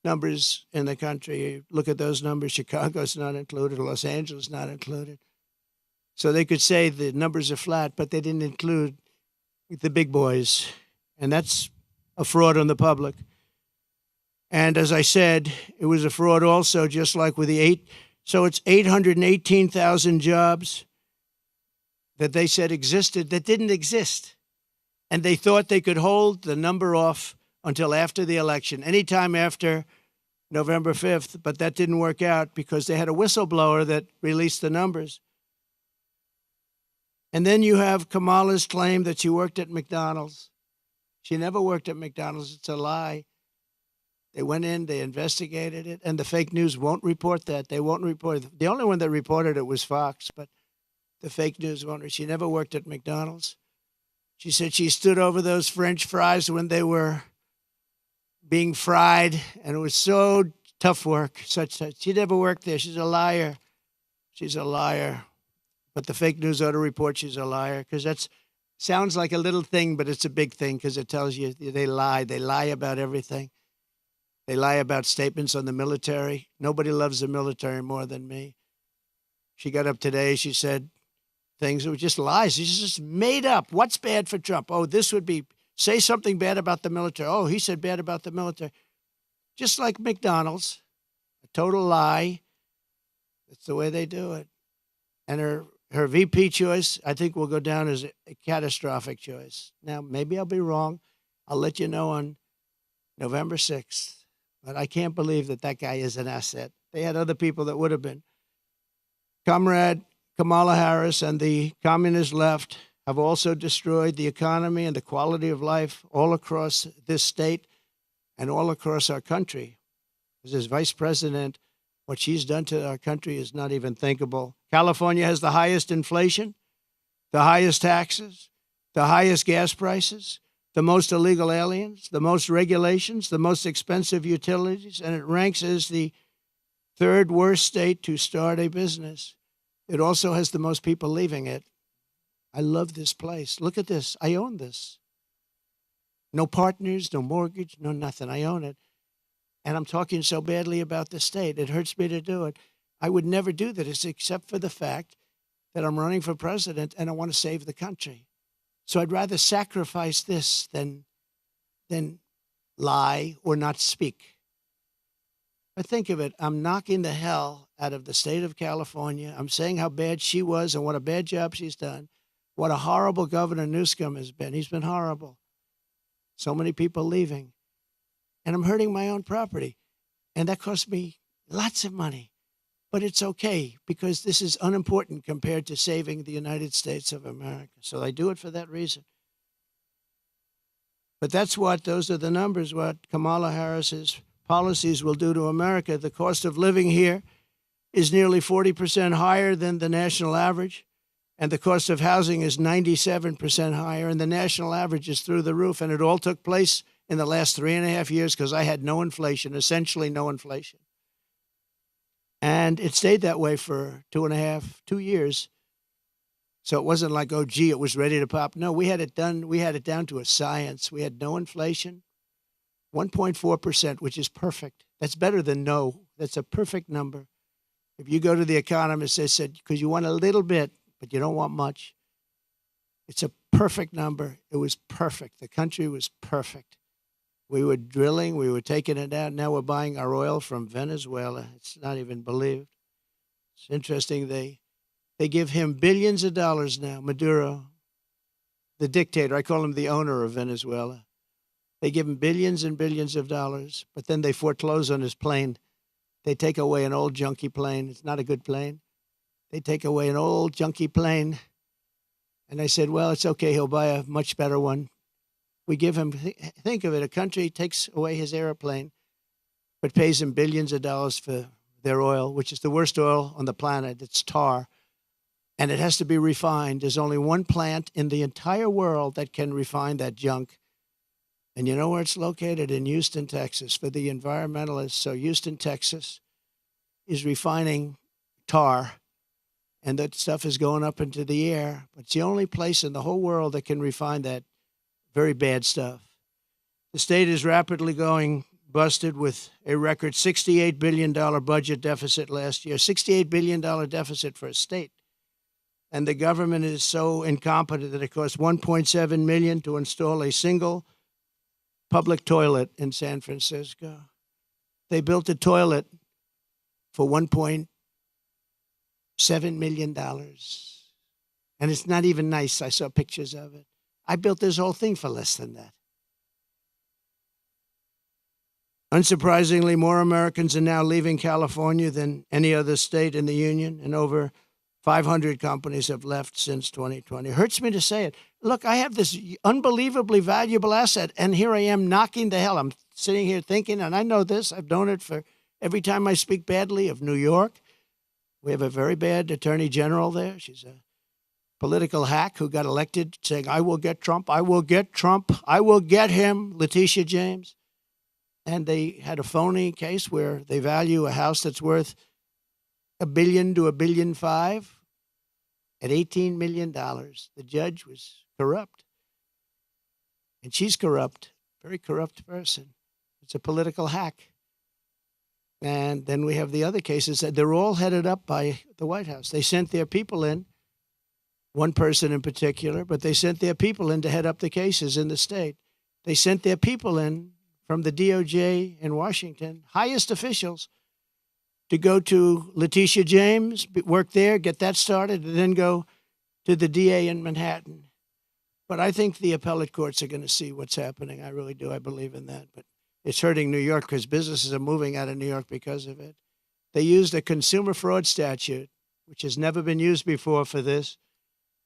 numbers in the country. Look at those numbers. Chicago's not included. Los Angeles not included. So they could say the numbers are flat, but they didn't include the big boys. And that's a fraud on the public. And as I said, it was a fraud also, just like with so it's 818,000 jobs that they said existed that didn't exist. And they thought they could hold the number off until after the election, anytime after November 5th, but that didn't work out because they had a whistleblower that released the numbers. And then you have Kamala's claim that she worked at McDonald's. She never worked at McDonald's. It's a lie. They went in, they investigated it, and the fake news won't report that. They won't report it. The only one that reported it was Fox, but the fake news won't. She never worked at McDonald's. She said she stood over those French fries when they were being fried, and it was so tough work. She never worked there. She's a liar. She's a liar. But the fake news ought to report she's a liar, because that sounds like a little thing, but it's a big thing, because it tells you they lie. They lie about everything. They lie about statements on the military. Nobody loves the military more than me. She got up today. She said things that were just lies. She's just made up. What's bad for Trump? Oh, this would be, say something bad about the military. Oh, he said bad about the military. Just like McDonald's, a total lie. That's the way they do it. And her VP choice, I think, will go down as a catastrophic choice. Now, maybe I'll be wrong. I'll let you know on November 6th. But I can't believe that guy is an asset. They had other people that would have been. Comrade Kamala Harris and the communist left have also destroyed the economy and the quality of life all across this state and all across our country. As vice president, what she's done to our country is not even thinkable. California has the highest inflation, the highest taxes, the highest gas prices, the most illegal aliens, the most regulations, the most expensive utilities, and it ranks as the third worst state to start a business. It also has the most people leaving it. I love this place. Look at this. I own this. No partners, no mortgage, no nothing. I own it. And I'm talking so badly about the state. It hurts me to do it. I would never do this except for the fact that I'm running for president and I want to save the country. So I'd rather sacrifice this than lie or not speak. But think of it, I'm knocking the hell out of the state of California. I'm saying how bad she was and what a bad job she's done. What a horrible Governor Newsom has been. He's been horrible. So many people leaving. And I'm hurting my own property. And that cost me lots of money. But it's okay because this is unimportant compared to saving the United States of America. So I do it for that reason. But those are the numbers, what Kamala Harris's policies will do to America. The cost of living here is nearly 40% higher than the national average. And the cost of housing is 97% higher. And the national average is through the roof. And it all took place in the last 3.5 years because I had no inflation, essentially no inflation. And it stayed that way for 2 years. So it wasn't like, oh, gee, it was ready to pop. No, we had it done. We had it down to a science. We had no inflation, 1.4%, which is perfect. That's better than no. That's a perfect number. If you go to the economist, they said, because you want a little bit, but you don't want much. It's a perfect number. It was perfect. The country was perfect. We were drilling. We were taking it out. Now we're buying our oil from Venezuela. It's not even believed. It's interesting. They give him billions of dollars now, Maduro, the dictator. I call him the owner of Venezuela. They give him billions and billions of dollars, but then they foreclose on his plane. They take away an old junky plane. It's not a good plane. They take away an old junky plane. And I said, well, it's okay. He'll buy a much better one. We give him, think of it, a country takes away his airplane, but pays him billions of dollars for their oil, which is the worst oil on the planet. It's tar. And it has to be refined. There's only one plant in the entire world that can refine that junk. And you know where it's located? In Houston, Texas, for the environmentalists. So Houston, Texas is refining tar, and that stuff is going up into the air. But it's the only place in the whole world that can refine that very bad stuff. The state is rapidly going busted with a record $68 billion budget deficit last year, $68 billion deficit for a state. And the government is so incompetent that it costs $1.7 million to install a single public toilet in San Francisco. They built a toilet for $1.7 million. And it's not even nice. I saw pictures of it. I built this whole thing for less than that. Unsurprisingly, more Americans are now leaving California than any other state in the union, and over 500 companies have left since 2020. It hurts me to say it. Look, I have this unbelievably valuable asset, and here I am knocking the hell. I'm sitting here thinking, and I know this, I've known it for every time I speak badly of New York. We have a very bad attorney general there. She's a political hack who got elected saying, I will get Trump, I will get Trump, I will get him, Letitia James. And they had a phony case where they value a house that's worth $1 billion to $1.5 billion at $18 million. The judge was corrupt. And she's corrupt, very corrupt person. It's a political hack. And then we have the other cases that they're all headed up by the White House. They sent their people in, one person in particular, but they sent their people in to head up the cases in the state. They sent their people in from the DOJ in Washington, highest officials, to go to Letitia James, work there, get that started, and then go to the DA in Manhattan. But I think the appellate courts are going to see what's happening. I really do. I believe in that. But it's hurting New York because businesses are moving out of New York because of it. They used a consumer fraud statute, which has never been used before for this,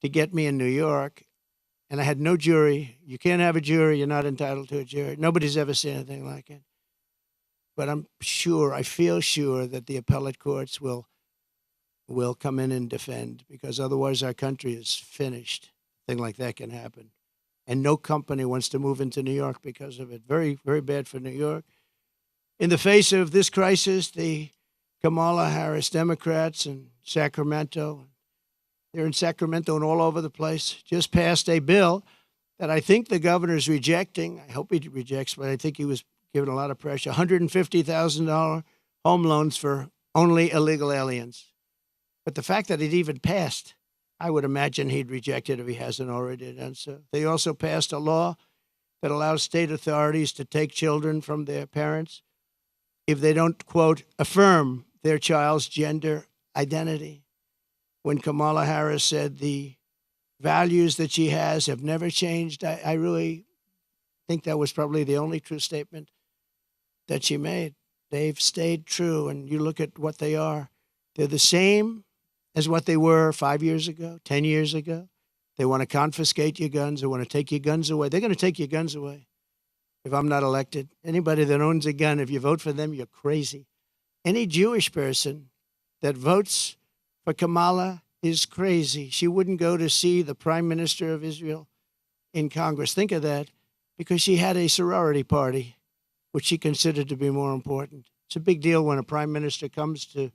to get me in New York. And I had no jury. You can't have a jury. You're not entitled to a jury. Nobody's ever seen anything like it. But I'm sure, I feel sure that the appellate courts will come in and defend, because otherwise our country is finished. A thing like that can happen. And no company wants to move into New York because of it. Very, very bad for New York. In the face of this crisis, the Kamala Harris Democrats in Sacramento, they're in Sacramento and all over the place, just passed a bill that I think the governor's rejecting. I hope he rejects, but I think he was given a lot of pressure. $150,000 home loans for only illegal aliens. But the fact that it even passed I would imagine he'd reject it if he hasn't already done so. They also passed a law that allows state authorities to take children from their parents if they don't, quote, affirm their child's gender identity. When Kamala Harris said the values that she has have never changed, I really think that was probably the only true statement that she made. They've stayed true, and you look at what they are. They're the same as what they were 5 years ago, 10 years ago. They want to confiscate your guns. They want to take your guns away. They're going to take your guns away if I'm not elected. Anybody that owns a gun, if you vote for them, you're crazy. Any Jewish person that votes for Kamala is crazy. She wouldn't go to see the Prime Minister of Israel in Congress. Think of that, because she had a sorority party, which she considered to be more important. It's a big deal when a Prime Minister comes to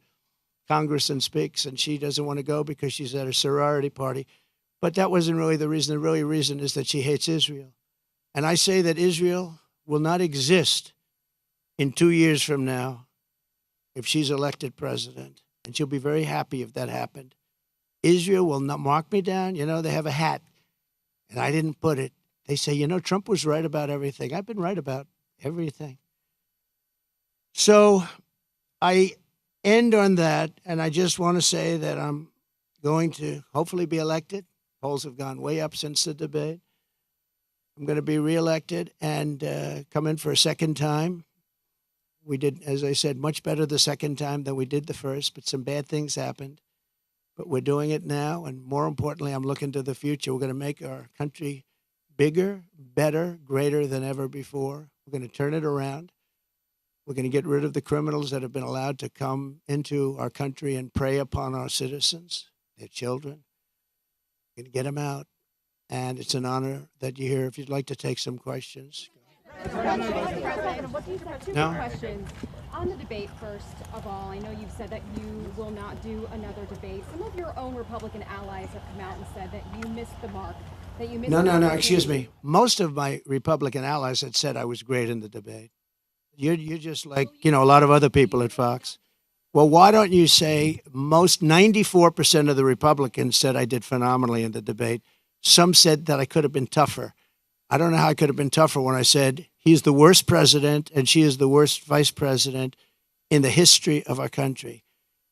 Congress and speaks, and she doesn't want to go because she's at a sorority party. But that wasn't really the reason. The real reason is that she hates Israel. And I say that Israel will not exist in 2 years from now if she's elected president. And she'll be very happy if that happened. Israel will not mark me down. You know, they have a hat, and I didn't put it. They say, you know, Trump was right about everything. I've been right about everything. So I end on that, and I just want to say that I'm going to hopefully be elected. Polls have gone way up since the debate. I'm going to be reelected and come in for a second time. We did, as I said, much better the second time than we did the first, but some bad things happened. But we're doing it now, and more importantly, I'm looking to the future. We're going to make our country bigger, better, greater than ever before. We're going to turn it around. We're going to get rid of the criminals that have been allowed to come into our country and prey upon our citizens, their children. We're going to get them out. And it's an honor that you're here. If you'd like to take some questions. Two questions. On the debate, first of all, I know you've said that you will not do another debate. Some of your own Republican allies have come out and said that you missed the mark. That you missed No, excuse me. Most of my Republican allies had said I was great in the debate. You're just like, you know, a lot of other people at Fox. Well, why don't you say most 94% of the Republicans said I did phenomenally in the debate. Some said that I could have been tougher. I don't know how I could have been tougher when I said he's the worst president and she is the worst vice president in the history of our country.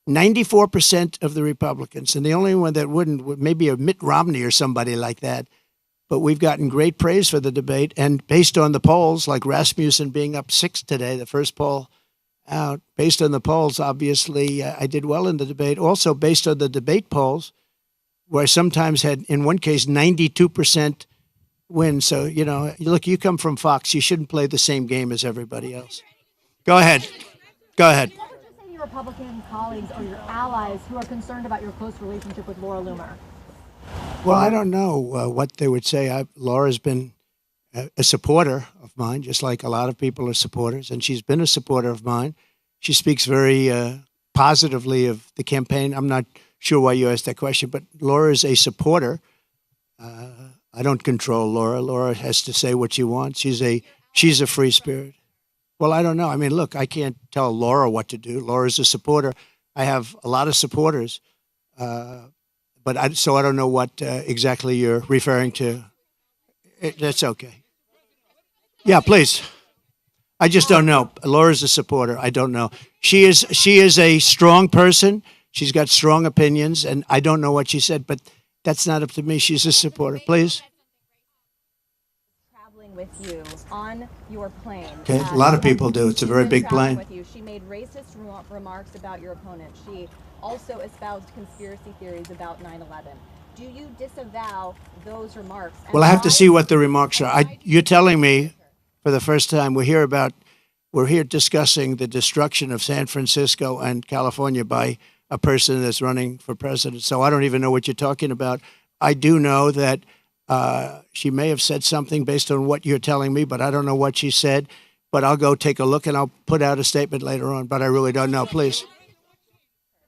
94% of the Republicans, and the only one that wouldn't, maybe a Mitt Romney or somebody like that. But we've gotten great praise for the debate. And based on the polls, like Rasmussen being up 6 today, the first poll out, based on the polls, obviously, I did well in the debate. Also, based on the debate polls, where I sometimes had, in one case, 92% win. So, you know, look, you come from Fox. You shouldn't play the same game as everybody else. Go ahead. Go ahead. What would you say to your Republican colleagues or your allies who are concerned about your close relationship with Laura Loomer? Well, I don't know what they would say. Laura's been a supporter of mine, just like a lot of people are supporters, and she's been a supporter of mine. She speaks very positively of the campaign. I'm not sure why you asked that question, but Laura is a supporter. I don't control Laura. Laura has to say what she wants. she's a free spirit. Well, I don't know. I mean, look, I can't tell Laura what to do. Laura's a supporter. I have a lot of supporters. So I don't know what exactly you're referring to. That's okay. Yeah, please. I just don't know. Laura's a supporter. I don't know. She is a strong person. She's got strong opinions, and I don't know what she said, but that's not up to me. She's a supporter. Please. Traveling with you on your plane. Okay, a lot of people do. It's a very big plane. With you. She made racist remarks about your opponent. She also espoused conspiracy theories about 9/11. Do you disavow those remarks? Well, I have to see what the remarks are. You're telling me for the first time we're here discussing the destruction of San Francisco and California by a person that's running for president. So I don't even know what you're talking about. I do know that she may have said something based on what you're telling me, but I don't know what she said. But I'll go take a look and I'll put out a statement later on. But I really don't know. Please.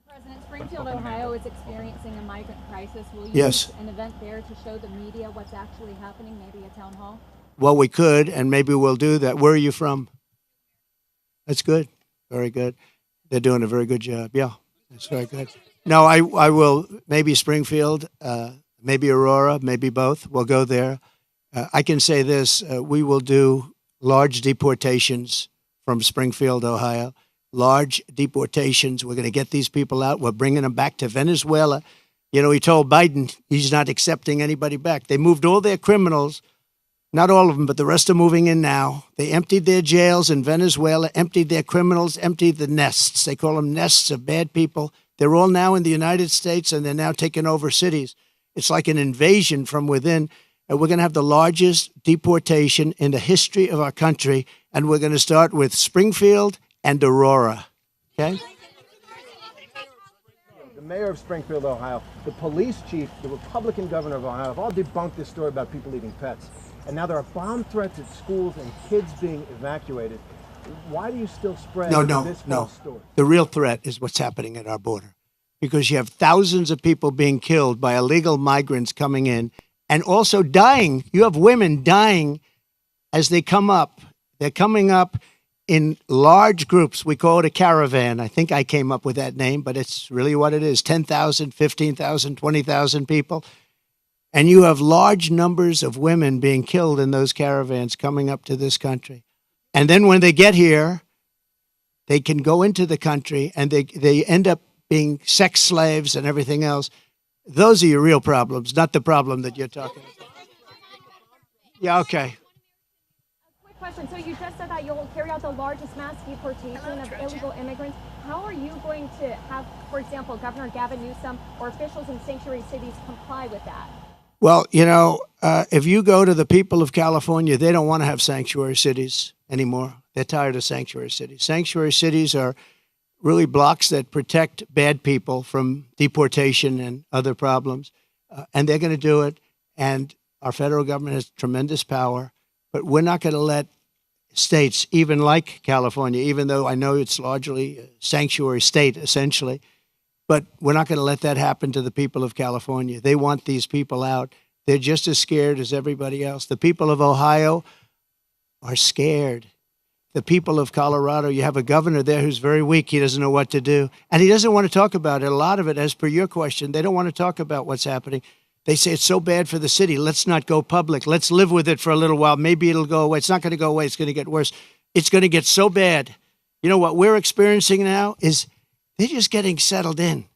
President, Springfield, Ohio is experiencing a migrant crisis. Will you Yes. use an event there to show the media what's actually happening, maybe a town hall? Well, we could, and maybe we'll do that. Where are you from? That's good. Very good. They're doing a very good job. Yeah, that's very good. No, I will, maybe Springfield, maybe Aurora, maybe both. We'll go there. I can say this, we will do large deportations from Springfield, Ohio. Large deportations. We're going to get these people out. We're bringing them back to Venezuela. You know, he told Biden he's not accepting anybody back. They moved all their criminals, not all of them, but the rest are moving in now. They emptied their jails in Venezuela, emptied their criminals, emptied the nests. They call them nests of bad people. They're all now in the United States, and they're now taking over cities. It's like an invasion from within. And we're going to have the largest deportation in the history of our country, and we're going to start with Springfield and Aurora. Okay? The mayor of Springfield, Ohio, the police chief, the Republican governor of Ohio have all debunked this story about people eating pets. And now there are bomb threats at schools and kids being evacuated. Why do you still spread this false story? The real threat is what's happening at our border, because you have thousands of people being killed by illegal migrants coming in and also dying. You have women dying as they come up. They're coming up in large groups. We call it a caravan. I think I came up with that name, but it's really what it is. 10,000, 15,000, 20,000 people. And you have large numbers of women being killed in those caravans coming up to this country. And then when they get here, they can go into the country and they end up being sex slaves and everything else. Those are your real problems, not the problem that you're talking about. Yeah, okay. Quick question. So you just said that you'll carry out the largest mass deportation of illegal immigrants. How are you going to have, for example, Governor Gavin Newsom or officials in sanctuary cities comply with that? Well, you know, if you go to the people of California, they don't want to have sanctuary cities anymore. They're tired of sanctuary cities. Sanctuary cities are really blocks that protect bad people from deportation and other problems. And they're going to do it. And our federal government has tremendous power. But we're not going to let states, even like California, even though I know it's largely a sanctuary state, essentially, but we're not going to let that happen to the people of California. They want these people out. They're just as scared as everybody else. The people of Ohio are scared. The people of Colorado, you have a governor there who's very weak. He doesn't know what to do. And he doesn't want to talk about it. A lot of it, as per your question, they don't want to talk about what's happening. They say it's so bad for the city. Let's not go public. Let's live with it for a little while. Maybe it'll go away. It's not going to go away. It's going to get worse. It's going to get so bad. You know what we're experiencing now is they're just getting settled in.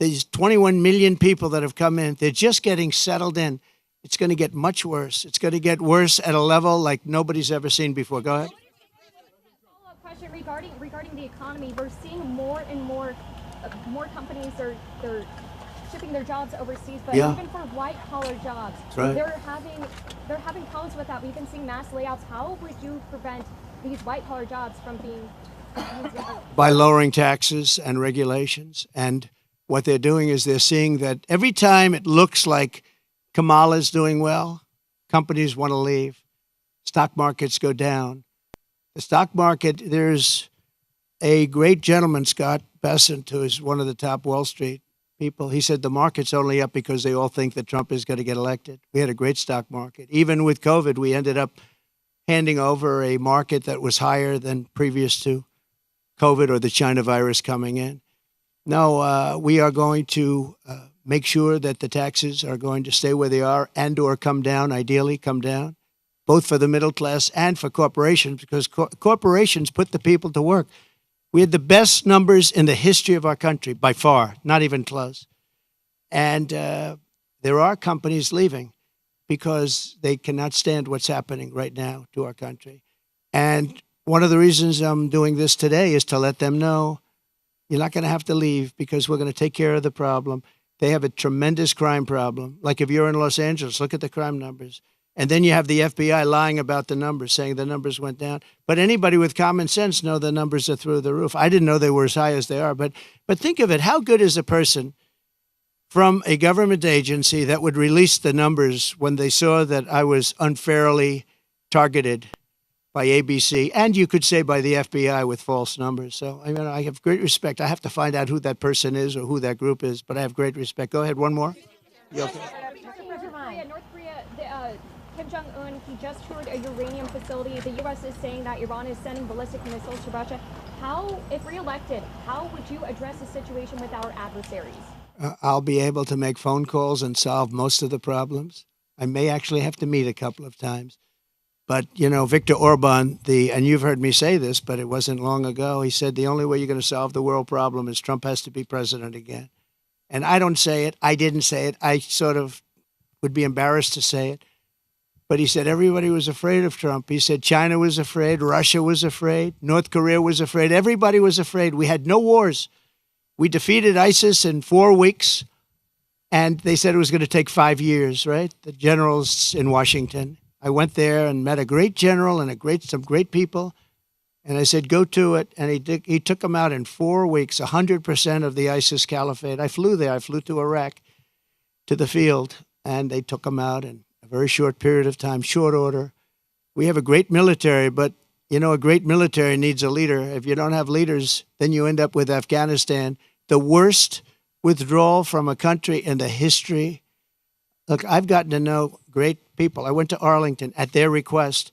There's 21 million people that have come in. They're just getting settled in. It's going to get much worse. It's going to get worse at a level like nobody's ever seen before. Go ahead. Follow-up question regarding the economy. We're seeing more and more companies are shipping their jobs overseas, but even for white-collar jobs, right, they're having problems with that. We've been seeing mass layoffs. How would you prevent these white-collar jobs from being by lowering taxes and regulations? And what they're doing is they're seeing that every time it looks like Kamala's doing well, companies want to leave. Stock markets go down. The stock market, there's a great gentleman, Scott Bessent, who is one of the top Wall Street people. He said the market's only up because they all think that Trump is going to get elected. We had a great stock market. Even with COVID, we ended up handing over a market that was higher than previous to COVID or the China virus coming in. No, we are going to make sure that the taxes are going to stay where they are and or come down, ideally come down, both for the middle class and for corporations, because corporations put the people to work. We had the best numbers in the history of our country, by far, not even close. And there are companies leaving because they cannot stand what's happening right now to our country. And one of the reasons I'm doing this today is to let them know you're not going to have to leave because we're going to take care of the problem. They have a tremendous crime problem. Like if you're in Los Angeles, look at the crime numbers. And then you have the FBI lying about the numbers, saying the numbers went down. But anybody with common sense know the numbers are through the roof. I didn't know they were as high as they are. But think of it. How good is a person from a government agency that would release the numbers when they saw that I was unfairly targeted by ABC, and you could say by the FBI with false numbers? So, I mean, I have great respect. I have to find out who that person is or who that group is, but I have great respect. Go ahead, one more. You okay? North Korea, Kim Jong-un, he just toured a uranium facility. The U.S. is saying that Iran is sending ballistic missiles to Russia. How, if reelected, how would you address the situation with our adversaries? I'll be able to make phone calls and solve most of the problems. I may actually have to meet a couple of times. But, you know, Viktor Orban, and you've heard me say this, but it wasn't long ago, he said the only way you're going to solve the world problem is Trump has to be president again. And I don't say it. I didn't say it. I sort of would be embarrassed to say it. But he said everybody was afraid of Trump. He said China was afraid, Russia was afraid, North Korea was afraid. Everybody was afraid. We had no wars. We defeated ISIS in 4 weeks, and they said it was going to take 5 years, right? The generals in Washington. I went there and met a great general and some great people. And I said, go to it. And he took them out in 4 weeks, 100% of the ISIS caliphate. I flew there. I flew to Iraq, to the field, and they took them out in a very short period of time, short order. We have a great military, but, you know, a great military needs a leader. If you don't have leaders, then you end up with Afghanistan, the worst withdrawal from a country in the history. Look, I've gotten to know great people. I went to Arlington at their request,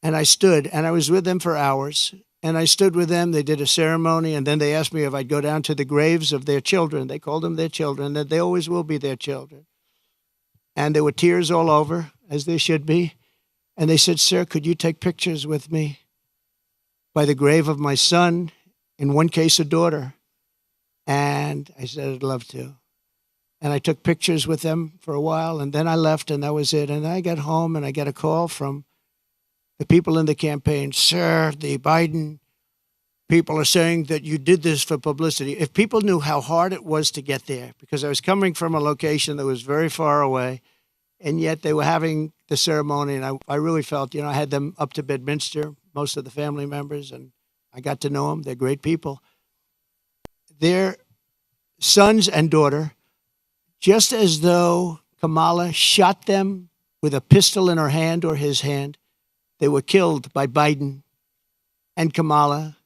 and I stood, and I was with them for hours, and I stood with them. They did a ceremony, and then they asked me if I'd go down to the graves of their children. They called them their children, that they always will be their children. And there were tears all over, as there should be. And they said, sir, could you take pictures with me by the grave of my son, in one case, a daughter? And I said, I'd love to. And I took pictures with them for a while, and then I left, and that was it. And I got home, and I got a call from the people in the campaign. Sir, the Biden people are saying that you did this for publicity. If people knew how hard it was to get there, because I was coming from a location that was very far away, and yet they were having the ceremony, and I really felt, you know, I had them up to Bedminster, most of the family members, and I got to know them. They're great people. Their sons and daughter, just as though Kamala shot them with a pistol in her hand or his hand, they were killed by Biden and Kamala.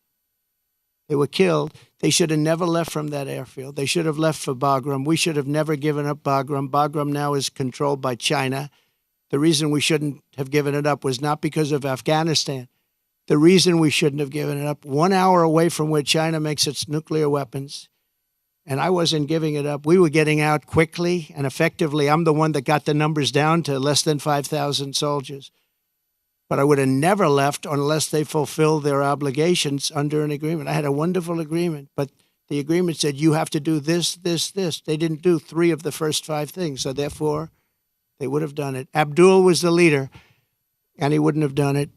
They were killed. They should have never left from that airfield. They should have left for Bagram. We should have never given up Bagram. Bagram now is controlled by China. The reason we shouldn't have given it up was not because of Afghanistan. The reason we shouldn't have given it up, 1 hour away from where China makes its nuclear weapons, and I wasn't giving it up. We were getting out quickly and effectively. I'm the one that got the numbers down to less than 5,000 soldiers. But I would have never left unless they fulfilled their obligations under an agreement. I had a wonderful agreement, but the agreement said you have to do this, this, this. They didn't do 3 of the first 5 things, so therefore they would have done it. Abdul was the leader, and he wouldn't have done it,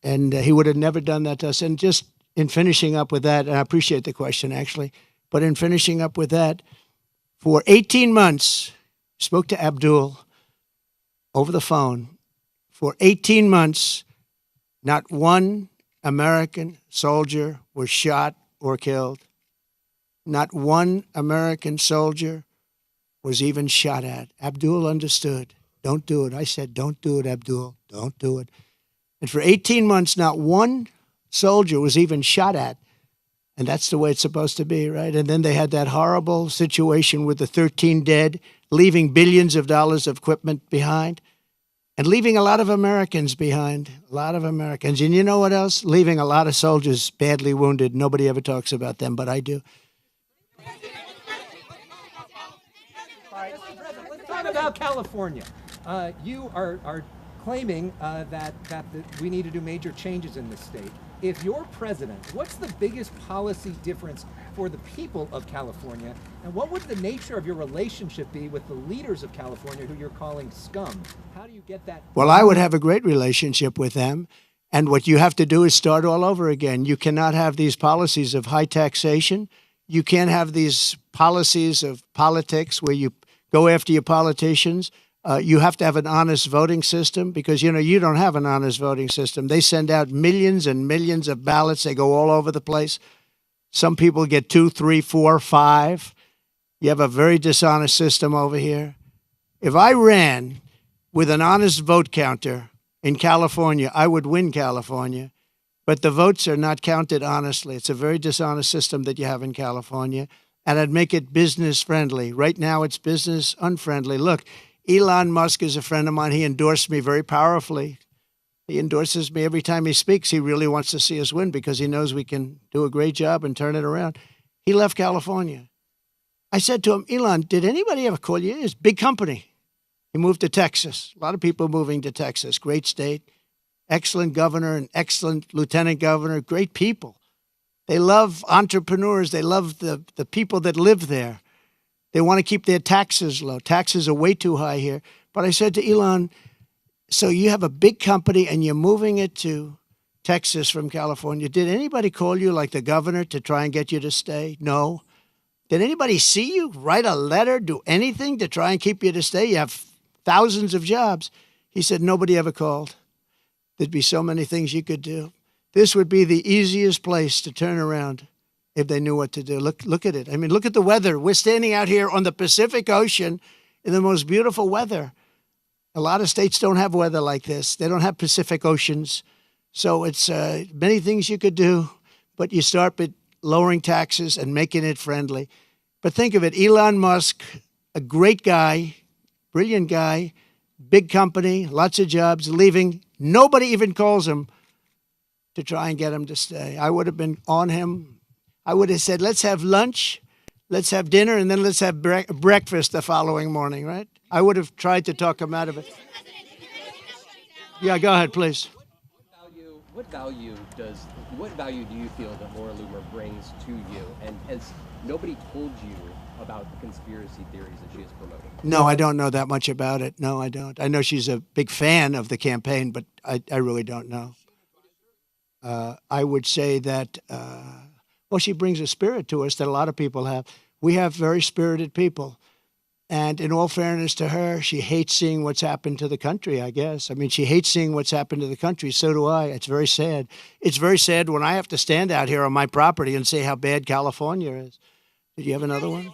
and he would have never done that to us. And just in finishing up with that, and I appreciate the question, actually, but in finishing up with that, for 18 months, spoke to Abdul over the phone. For 18 months, not one American soldier was shot or killed. Not one American soldier was even shot at. Abdul understood. Don't do it. I said, don't do it, Abdul. Don't do it. And for 18 months, not one soldier was even shot at. And that's the way it's supposed to be, right? And then they had that horrible situation with the 13 dead, leaving billions of dollars of equipment behind. And leaving a lot of Americans behind, a lot of Americans. And you know what else? Leaving a lot of soldiers badly wounded. Nobody ever talks about them, but I do. Let's talk about California. You are claiming that we need to do major changes in this state. If you're president, what's the biggest policy difference for the people of California? And what would the nature of your relationship be with the leaders of California who you're calling scum? How do you get that? Well, I would have a great relationship with them. And what you have to do is start all over again. You cannot have these policies of high taxation. You can't have these policies of politics where you go after your politicians. You have to have an honest voting system because, you know, you don't have an honest voting system. They send out millions and millions of ballots. They go all over the place. Some people get 2, 3, 4, 5. You have a very dishonest system over here. If I ran with an honest vote counter in California, I would win California. But the votes are not counted honestly. It's a very dishonest system that you have in California. And I'd make it business friendly. Right now, it's business unfriendly. Look, Elon Musk is a friend of mine. He endorsed me very powerfully He endorses me every time he speaks. He really wants to see us win because he knows we can do a great job and turn it around. He left California. I said to him, Elon, did anybody ever call you? It's a big company. He moved to Texas. A lot of people moving to Texas. Great state. Excellent governor, an excellent lieutenant governor. Great people. They love entrepreneurs. They love the people that live there. They want to keep their taxes low. Taxes are way too high here. But I said to Elon, so you have a big company and you're moving it to Texas from California. Did anybody call you, like the governor, to try and get you to stay? No. Did anybody see you, write a letter, do anything to try and keep you to stay? You have thousands of jobs. He said, nobody ever called. There'd be so many things you could do. This would be the easiest place to turn around if they knew what to do. Look at it. I mean, look at the weather. We're standing out here on the Pacific Ocean in the most beautiful weather. A lot of states don't have weather like this. They don't have Pacific Oceans. So it's many things you could do, but you start with lowering taxes and making it friendly. But think of it, Elon Musk, a great guy, brilliant guy, big company, lots of jobs, leaving. Nobody even calls him to try and get him to stay. I would have been on him. I would have said, let's have lunch, let's have dinner, and then let's have breakfast the following morning, right? I would have tried to talk him out of it. Yeah, go ahead, please. What value do you feel that Laura Loomer brings to you? And has nobody told you about the conspiracy theories that she is promoting? No, I don't know that much about it. No, I don't. I know she's a big fan of the campaign, but I really don't know. I would say that, well, she brings a spirit to us that a lot of people have. We have very spirited people. And in all fairness to her, she hates seeing what's happened to the country, I guess. I mean, she hates seeing what's happened to the country. So do I. It's very sad. It's very sad when I have to stand out here on my property and say how bad California is. Did you have another one?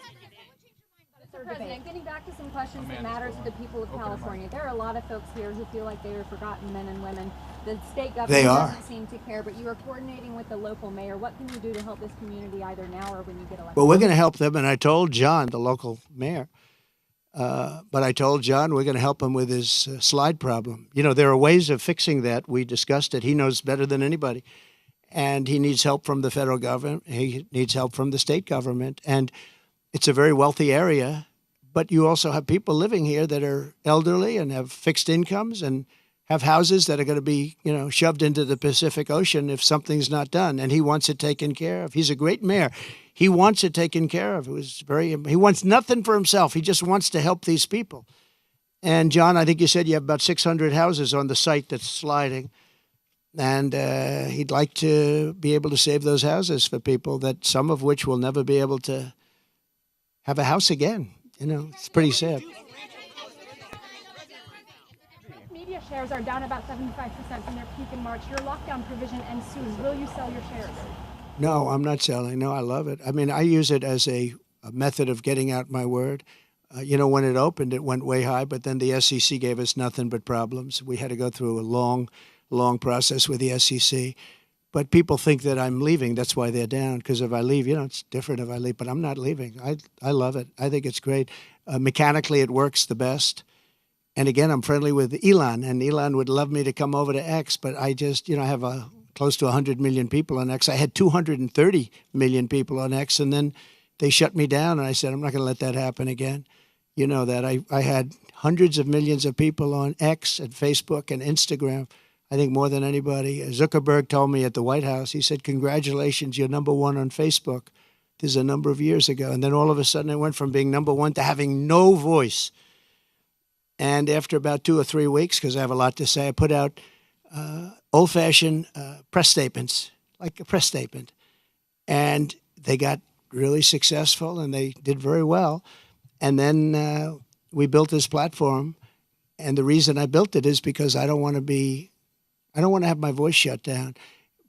Mr. President, getting back to some questions that matter to the people of California. There are a lot of folks here who feel like they are forgotten men and women. The state government doesn't seem to care, but you are coordinating with the local mayor. What can you do to help this community either now or when you get elected? Well, we're going to help them, and I told John, the local mayor, but I told John we're going to help him with his slide problem. You know, there are ways of fixing that. We discussed it. He knows better than anybody. And he needs help from the federal government. He needs help from the state government. And it's a very wealthy area, but you also have people living here that are elderly and have fixed incomes and have houses that are going to be, you know, shoved into the Pacific Ocean if something's not done. And he wants it taken care of. He's a great mayor. He wants it taken care of. He wants nothing for himself. He just wants to help these people. And John, I think you said you have about 600 houses on the site that's sliding. And he'd like to be able to save those houses for people, that some of which will never be able to have a house again. You know, it's pretty sad. Media shares are down about 75% from their peak in March. Your lockdown provision ends soon. Will you sell your shares? No, I'm not selling. No, I love it. I mean, I use it as a method of getting out my word. You know, when it opened, it went way high, but then the SEC gave us nothing but problems. We had to go through a long process with the SEC. But people think that I'm leaving. That's why they're down, because if I leave, you know, it's different if I leave. But I'm not leaving. I love it. I think it's great. Mechanically, it works the best. And again, I'm friendly with Elon, and Elon would love me to come over to X, but I just, you know, I have close to 100 million people on X. I had 230 million people on X, and then they shut me down, and I said, I'm not going to let that happen again. You know that. I had hundreds of millions of people on X and Facebook and Instagram, I think more than anybody. Zuckerberg told me at the White House, he said, congratulations, you're number one on Facebook. This is a number of years ago. And then all of a sudden I went from being number one to having no voice. And after about 2 or 3 weeks, because I have a lot to say, I put out old-fashioned press statements, like a press statement. And they got really successful, and they did very well. And then we built this platform. And the reason I built it is because I don't want to have my voice shut down.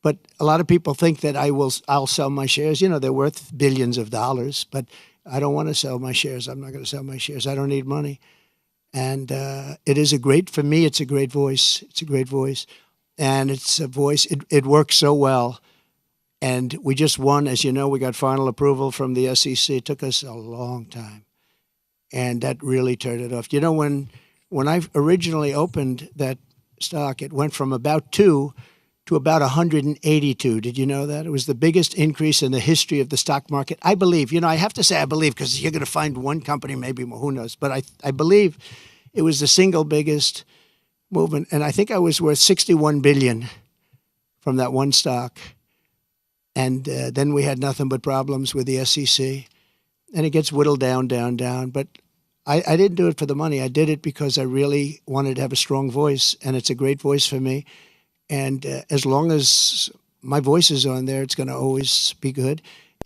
But a lot of people think that I'll sell my shares. You know, they're worth billions of dollars, but I don't want to sell my shares. I'm not going to sell my shares. I don't need money. And it is for me, it's a great voice. It's a great voice. And it's a voice, it works so well. And we just won, as you know, we got final approval from the SEC. It took us a long time. And that really turned it off. You know, when I originally opened that stock. It went from about 2 to about 182. Did you know that? It was the biggest increase in the history of the stock market. I believe, I have to say I believe because you're going to find one company, maybe more, who knows. But I believe it was the single biggest movement. And I think I was worth $61 billion from that one stock. And then we had nothing but problems with the SEC. And it gets whittled down, down, down. But I didn't do it for the money. I did it because I really wanted to have a strong voice. And it's a great voice for me. And as long as my voice is on there, it's going to always be good.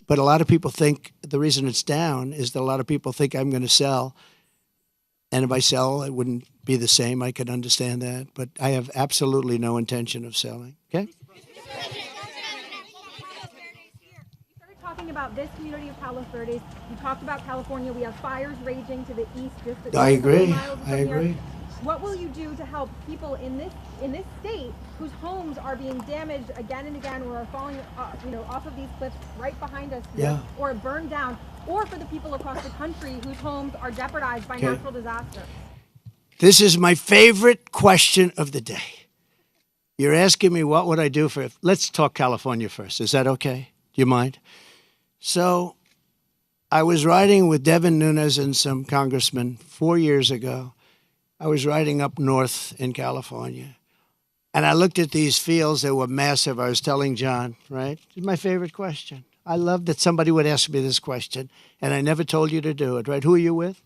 But a lot of people think the reason it's down is that a lot of people think I'm going to sell. And if I sell, it wouldn't be the same. I could understand that. But I have absolutely no intention of selling. Okay? Talking about this community of Palos Verdes, you talked about California. We have fires raging to the east. Just I agree. Miles from I agree. Here. What will you do to help people in this state whose homes are being damaged again and again, or are falling, off of these cliffs right behind us, or burned down, or for the people across the country whose homes are jeopardized by natural disaster? This is my favorite question of the day. You're asking me what would I do for. Let's talk California first. Is that okay? Do you mind? So, I was riding with Devin Nunes and some congressmen 4 years ago. I was riding up north in California, and I looked at these fields that were massive. I was telling John, right? It's my favorite question. I love that somebody would ask me this question, and I never told you to do it, right? Who are you with?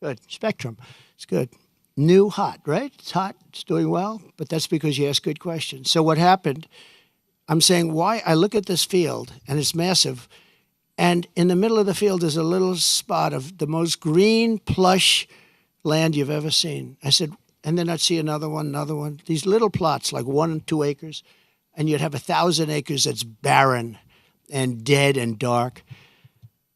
Good. Spectrum. It's good. New, hot, right? It's hot. It's doing well, but that's because you ask good questions. So what happened, I'm saying why I look at this field, and it's massive, and in the middle of the field is a little spot of the most green, plush land you've ever seen. I said, and then I'd see another one, these little plots, like 1 and 2 acres, and you'd have 1,000 acres that's barren and dead and dark.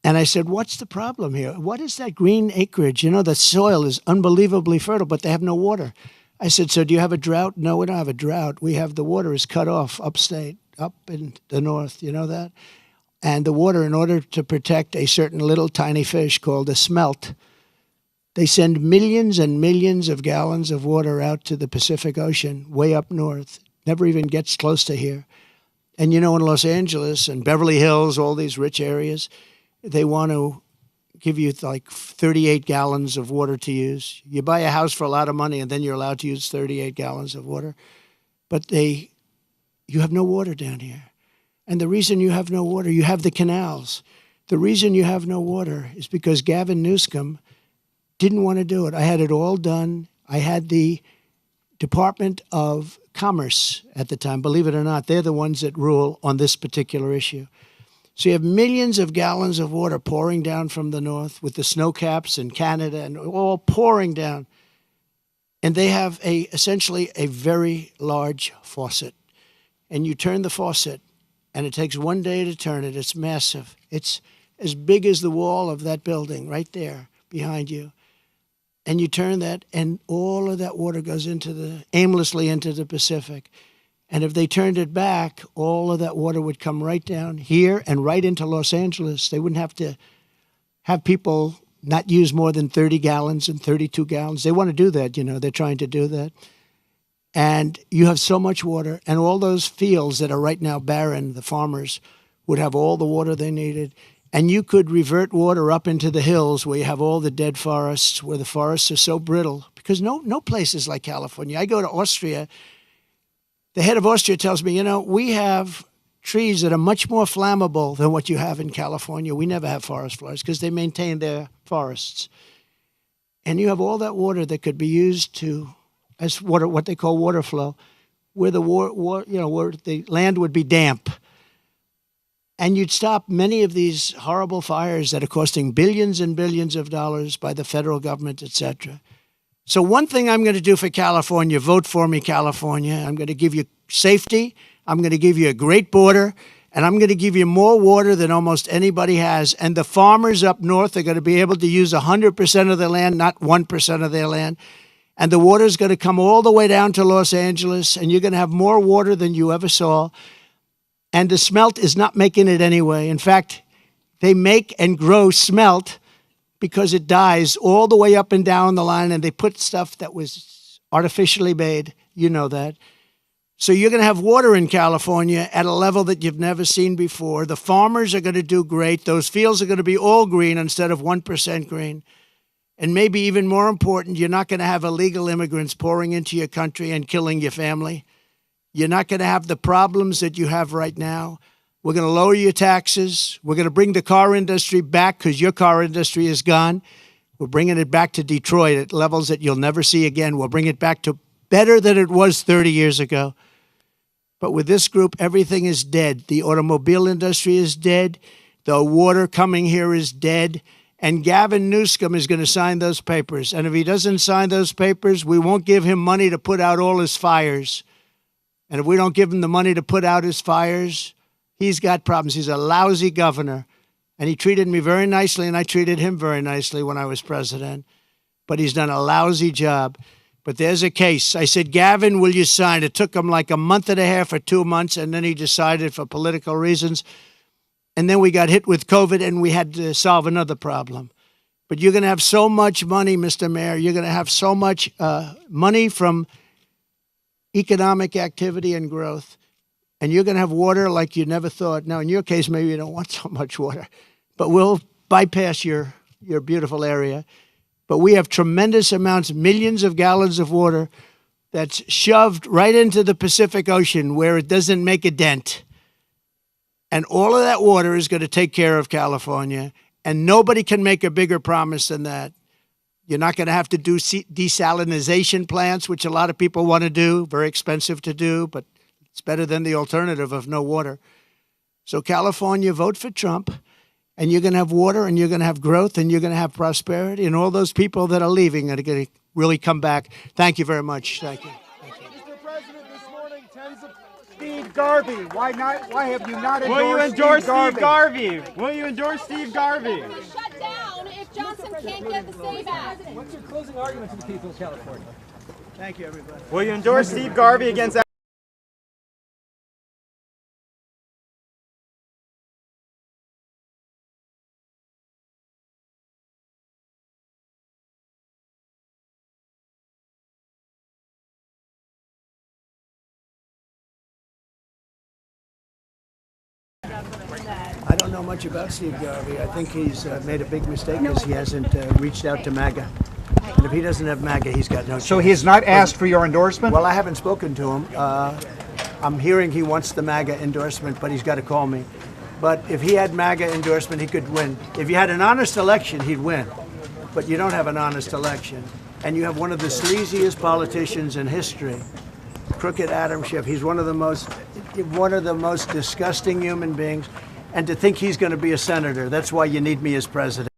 And I said, what's the problem here? What is that green acreage? The soil is unbelievably fertile, but they have no water. I said, so do you have a drought? No, we don't have a drought. We have the water is cut off upstate, up in the north. You know that? And the water, in order to protect a certain little tiny fish called a smelt, they send millions and millions of gallons of water out to the Pacific Ocean, way up north. Never even gets close to here. And in Los Angeles and Beverly Hills, all these rich areas, they want to give you like 38 gallons of water to use. You buy a house for a lot of money, and then you're allowed to use 38 gallons of water. But you have no water down here. And the reason you have no water, you have the canals. The reason you have no water is because Gavin Newsom didn't want to do it. I had it all done. I had the Department of Commerce at the time. Believe it or not, they're the ones that rule on this particular issue. So you have millions of gallons of water pouring down from the north with the snow caps in Canada and all pouring down. And they have essentially a very large faucet. And you turn the faucet, and it takes 1 day to turn it. It's massive. It's as big as the wall of that building right there behind you. And you turn that, and all of that water goes aimlessly into the Pacific. And if they turned it back, all of that water would come right down here and right into Los Angeles. They wouldn't have to have people not use more than 30 gallons and 32 gallons. They want to do that, they're trying to do that. And you have so much water, and all those fields that are right now barren, the farmers would have all the water they needed. And you could revert water up into the hills where you have all the dead forests, where the forests are so brittle, because no place is like California. I go to Austria. The head of Austria tells me, we have trees that are much more flammable than what you have in California. We never have forest fires because they maintain their forests. And you have all that water that could be used as water, what they call water flow, where where the land would be damp. And you'd stop many of these horrible fires that are costing billions and billions of dollars by the federal government, etc. So one thing I'm going to do for California, vote for me, California. I'm going to give you safety. I'm going to give you a great border. And I'm going to give you more water than almost anybody has. And the farmers up north are going to be able to use 100% of their land, not 1% of their land. And the water is going to come all the way down to Los Angeles. And you're going to have more water than you ever saw. And the smelt is not making it anyway. In fact, they make and grow smelt because it dies all the way up and down the line. And they put stuff that was artificially made. You know that. So you're going to have water in California at a level that you've never seen before. The farmers are going to do great. Those fields are going to be all green instead of 1% green. And maybe even more important, you're not going to have illegal immigrants pouring into your country and killing your family. You're not going to have the problems that you have right now. We're going to lower your taxes. We're going to bring the car industry back because your car industry is gone. We're bringing it back to Detroit at levels that you'll never see again. We'll bring it back to better than it was 30 years ago. But with this group, everything is dead. The automobile industry is dead. The water coming here is dead. And Gavin Newsom is going to sign those papers. And if he doesn't sign those papers, we won't give him money to put out all his fires. And if we don't give him the money to put out his fires, he's got problems. He's a lousy governor. And he treated me very nicely, and I treated him very nicely when I was president. But he's done a lousy job. But there's a case. I said, Gavin, will you sign? It took him like a month and a half or 2 months, and then he decided for political reasons. And then we got hit with COVID, and we had to solve another problem. But you're going to have so much money, Mr. Mayor. You're going to have so much money from economic activity and growth. And you're going to have water like you never thought. Now, in your case, maybe you don't want so much water. But we'll bypass your beautiful area. But we have tremendous amounts, millions of gallons of water that's shoved right into the Pacific Ocean where it doesn't make a dent. And all of that water is going to take care of California. And nobody can make a bigger promise than that. You're not going to have to do desalination plants, which a lot of people want to do. Very expensive to do, but it's better than the alternative of no water. So California, vote for Trump. And you're going to have water, and you're going to have growth, and you're going to have prosperity, and all those people that are leaving are going to really come back. Thank you very much. Thank you. Mr. President, this morning, tens of Steve Garvey. Why not? Why have you not endorsed Will you endorse Steve Garvey? Will you endorse Steve Garvey? Shut down if Johnson can't get the say back. What's your closing argument to the people of California? Thank you, everybody. Will you endorse Steve Garvey against I don't know much about Steve Garvey. I think he's made a big mistake because he hasn't reached out to MAGA. And if he doesn't have MAGA, he's got no chance. So he has not asked for your endorsement? Well, I haven't spoken to him. I'm hearing he wants the MAGA endorsement, but he's got to call me. But if he had MAGA endorsement, he could win. If you had an honest election, he'd win. But you don't have an honest election. And you have one of the sleaziest politicians in history, crooked Adam Schiff. He's one of the most disgusting human beings. And to think he's going to be a senator, that's why you need me as president.